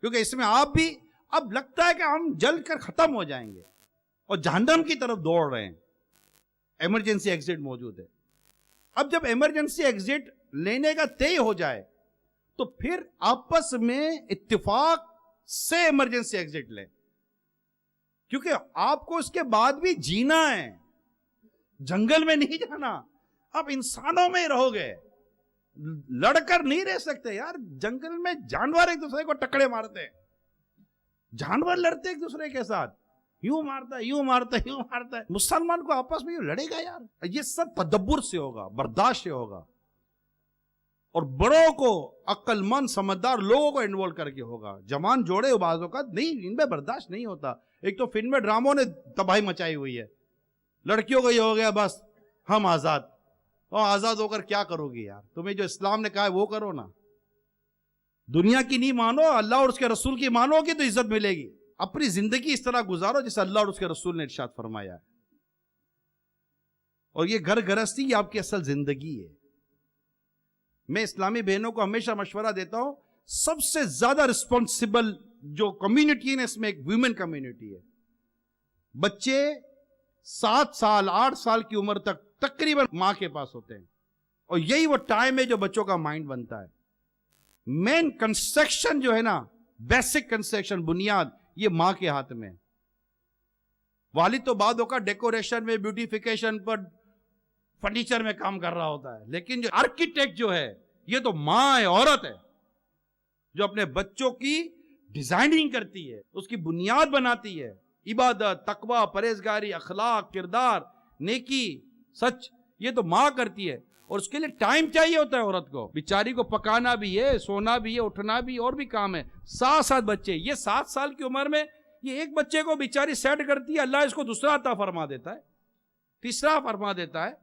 کیونکہ اس میں آپ بھی اب لگتا ہے کہ ہم جل کر ختم ہو جائیں گے اور جہنم کی طرف دوڑ رہے ہیں. ایمرجنسی ایگزٹ موجود ہے. اب جب ایمرجنسی ایگزٹ لینے کا طے ہو جائے تو پھر آپس میں اتفاق سے ایمرجنسی ایگزٹ لیں، کیونکہ آپ کو اس کے بعد بھی جینا ہے، جنگل میں نہیں جانا. آپ انسانوں میں ہی رہو گے، لڑ کر نہیں رہ سکتے یار. جنگل میں جانور ایک دوسرے کو ٹکڑے مارتے ہیں، جانور لڑتے ایک دوسرے کے ساتھ، یوں مارتا ہے، یوں مارتا ہے، یوں مارتا ہے. مسلمان کو آپس میں یوں لڑے گا یار؟ یہ سب تدبر سے ہوگا، برداشت سے ہوگا، اور بڑوں کو، عقل مند سمجھدار لوگوں کو انوالو کر کے ہوگا. جوان جوڑے بعض اوقات نہیں، ان میں برداشت نہیں ہوتا. ایک تو فلم میں ڈراموں نے تباہی مچائی ہوئی ہے. لڑکیوں کو یہ ہو گیا بس ہم آزاد، اور آزاد ہو کر کیا کرو گی یار؟ تمہیں جو اسلام نے کہا ہے وہ کرو نا. دنیا کی نہیں مانو، اللہ اور اس کے رسول کی مانو گے تو عزت ملے گی. اپنی زندگی اس طرح گزارو جیسے اللہ اور اس کے رسول نے ارشاد فرمایا ہے. اور یہ گھر گرہستی یہ آپ کی اصل زندگی ہے. میں اسلامی بہنوں کو ہمیشہ مشورہ دیتا ہوں، سب سے زیادہ رسپانسبل جو کمیونٹی ہے اس میں ایک ویمن کمیونٹی ہے. بچے 7 سال 8 سال کی عمر تک تقریباً ماں کے پاس ہوتے ہیں، اور یہی وہ ٹائم ہے جو بچوں کا مائنڈ بنتا ہے. مین کنسٹرکشن جو ہے نا، بیسک کنسٹرکشن، بنیاد، یہ ماں کے ہاتھ میں. والد تو بعد ہوگا ڈیکوریشن میں، بیوٹیفیکیشن پر، فرنیچر میں کام کر رہا ہوتا ہے، لیکن جو آرکیٹیکٹ جو ہے یہ تو ماں ہے، عورت ہے، جو اپنے بچوں کی ڈیزائننگ کرتی ہے، اس کی بنیاد بناتی ہے. عبادت، تقوی، پرہیزگاری، اخلاق، کردار، نیکی، سچ، یہ تو ماں کرتی ہے، اور اس کے لیے ٹائم چاہیے ہوتا ہے عورت کو، بیچاری کو پکانا بھی ہے، سونا بھی ہے، اٹھنا بھی، اور بھی کام ہے، 7 بچے، یہ 7 سال کی عمر میں یہ ایک بچے کو بیچاری سیٹ کرتی ہے، اللہ اس کو دوسرا عطا فرما دیتا ہے، تیسرا فرما دیتا ہے،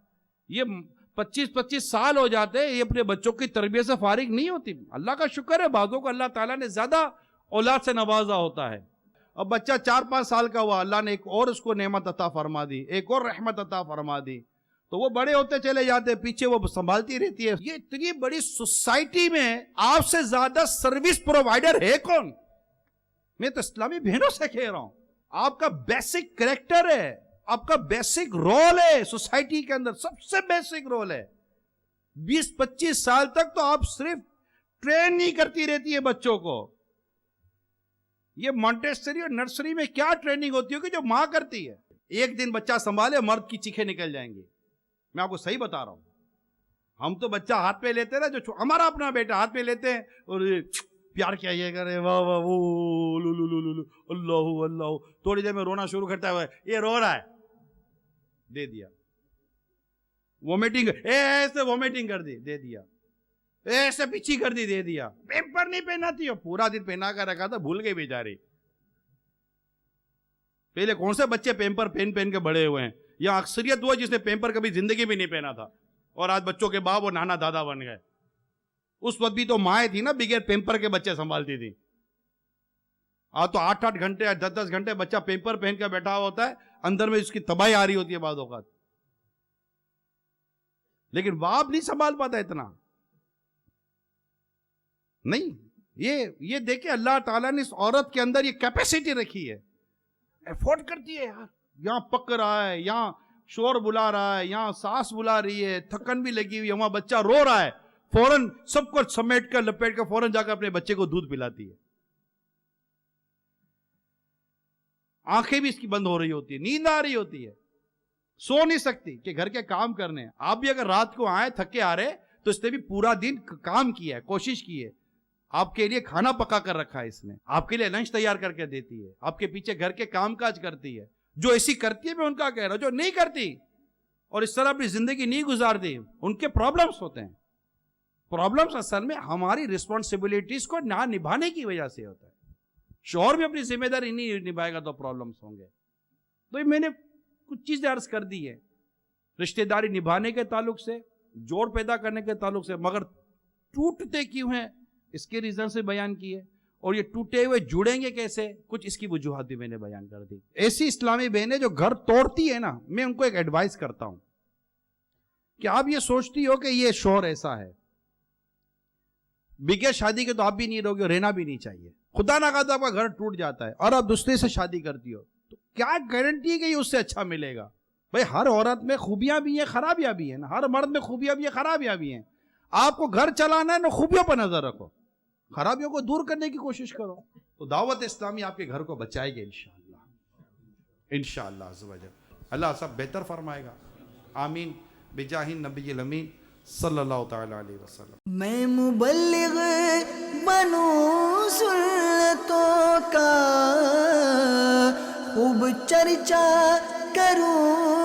یہ 25 سال ہو جاتے ہیں، یہ اپنے بچوں کی تربیت سے فارغ نہیں ہوتی۔ اللہ کا شکر ہے، بعضوں کو اللہ تعالیٰ نے زیادہ اولاد سے نوازا ہوتا ہے۔ اب بچہ 4-5 سال کا ہوا، اللہ نے ایک اور اس کو نعمت عطا فرما دی، ایک اور رحمت عطا فرما دی، تو وہ بڑے ہوتے چلے جاتے، پیچھے وہ سنبھالتی رہتی ہے۔ یہ اتنی بڑی سوسائٹی میں آپ سے زیادہ سروس پرووائڈر ہے کون؟ میں تو اسلامی بہنوں سے کہہ رہا ہوں، آپ کا بیسک کریکٹر ہے، آپ کا بیسک رول ہے سوسائٹی کے اندر، سب سے بیسک رول ہے۔ 20-25 سال تک تو آپ صرف ٹرین نہیں کرتی رہتی ہے بچوں کو۔ یہ مانٹیسری اور نرسری میں کیا ٹریننگ ہوتی ہوگی جو ماں کرتی ہے؟ ایک دن بچہ سنبھالے، مرد کی چیخیں نکل جائیں گی، میں آپ کو صحیح بتا رہا ہوں۔ ہم تو بچہ ہاتھ پہ لیتے نا، جو ہمارا اپنا بیٹا ہاتھ پہ لیتے ہیں اور پیار کیا یہ کرے، واہ واہ وہ لو لو لو لو اللہ اللہ، تھوڑی دیر میں رونا شروع کرتا ہے، یہ رو رہا ہے، دے دیا۔ وومیٹنگ، ایسے وومیٹنگ کر دی، دے دیا، ایسے پیچھی کر دی، دے دیا۔ پیمپر نہیں پہناتی ہو، پورا دن پہنا کر رکھا تھا، بھول گئی بیچاری۔ پہلے کون سے بچے پیمپر پہن کے بڑے ہوئے ہیں؟ یا اکثریت وہ جس نے پیمپر کبھی زندگی بھی نہیں پہنا تھا، اور آج بچوں کے باپ اور نانا دادا بن گئے۔ اس وقت بھی تو مائیں تھی نا، بغیر پیمپر کے بچے سنبھالتی تھی۔ آج تو 8-8 گھنٹے 10-10 گھنٹے بچہ پیمپر پہن کے بیٹھا ہوتا ہے، اندر میں اس کی تباہی آ رہی ہوتی ہے بعض اوقات، لیکن باپ نہیں سنبھال پاتا اتنا نہیں۔ یہ دیکھیں اللہ تعالیٰ نے اس عورت کے اندر یہ کیپیسٹی رکھی ہے، ایفورٹ کرتی ہے یار، یہاں پک رہا ہے، یہاں شور بلا رہا ہے، یہاں ساس بلا رہی ہے، تھکن بھی لگی ہوئی ہے، وہاں بچہ رو رہا ہے، فوراً سب کو سمیٹ کر لپیٹ کر فوراً جا کر اپنے بچے کو دودھ پلاتی ہے۔ آنکھیں بھی اس کی بند ہو رہی ہوتی ہے، نیند آ رہی ہوتی ہے، سو نہیں سکتی کہ گھر کے کام کرنے۔ آپ بھی اگر رات کو آئے تھکے آ رہے تو اس نے بھی پورا دن کام کیا ہے، کوشش کی ہے، آپ کے لیے کھانا پکا کر رکھا ہے، اس نے آپ کے لیے لنچ تیار کر کے دیتی ہے، آپ کے پیچھے گھر کے کام کاج کرتی ہے۔ جو ایسی کرتی ہے میں ان کا کہہ رہا ہوں، جو نہیں کرتی اور اس طرح اپنی زندگی نہیں گزارتی، ان کے پرابلمز ہوتے ہیں۔ پرابلمز اصل میں ہماری رسپانسبلٹیز کو نہ نبھانے کی وجہ سے ہوتا ہے۔ شوہر بھی اپنی ذمہ داری نہیں نبھائے گا تو پرابلمز ہوں گے۔ تو یہ میں نے کچھ چیزیں عرض کر دی ہے رشتہ داری نبھانے کے تعلق سے، جوڑ پیدا کرنے کے تعلق سے، مگر ٹوٹتے کیوں ہیں اس کے ریزن سے بیان کیے، اور یہ ٹوٹے ہوئے جڑیں گے کیسے، کچھ اس کی وجوہات بھی میں نے بیان کر دی۔ ایسی اسلامی بہنیں جو گھر توڑتی ہے نا، میں ان کو ایک ایڈوائز کرتا ہوں کہ آپ یہ سوچتی ہو کہ یہ شوہر ایسا ہے، بغیر شادی کے تو آپ بھی نہیں رہو گے، رہنا بھی نہیں چاہیے، خدا نہ خواستہ آپ کا گھر ٹوٹ جاتا ہے اور آپ دوسرے سے شادی کرتی ہو، تو کیا گارنٹی ہے کہ یہ اس سے اچھا ملے گا؟ بھائی ہر عورت میں خوبیاں بھی ہیں، خرابیاں بھی ہیں نا، ہر مرد میں خوبیاں بھی ہیں، خرابیاں بھی ہیں۔ آپ کو گھر چلانا ہے نا، خوبیوں پر نظر رکھو، خرابیوں کو دور کرنے کی کوشش کرو، تو دعوت اسلامی آپ کے گھر کو بچائے گی انشاءاللہ، انشاءاللہ عز و جل۔ اللہ سب بہتر فرمائے گا، آمین، بجاہ النبی الامین صلی اللہ تعالی علیہ وسلم۔ میں مبلغ بنوں سنتوں کا، خوب چرچا کروں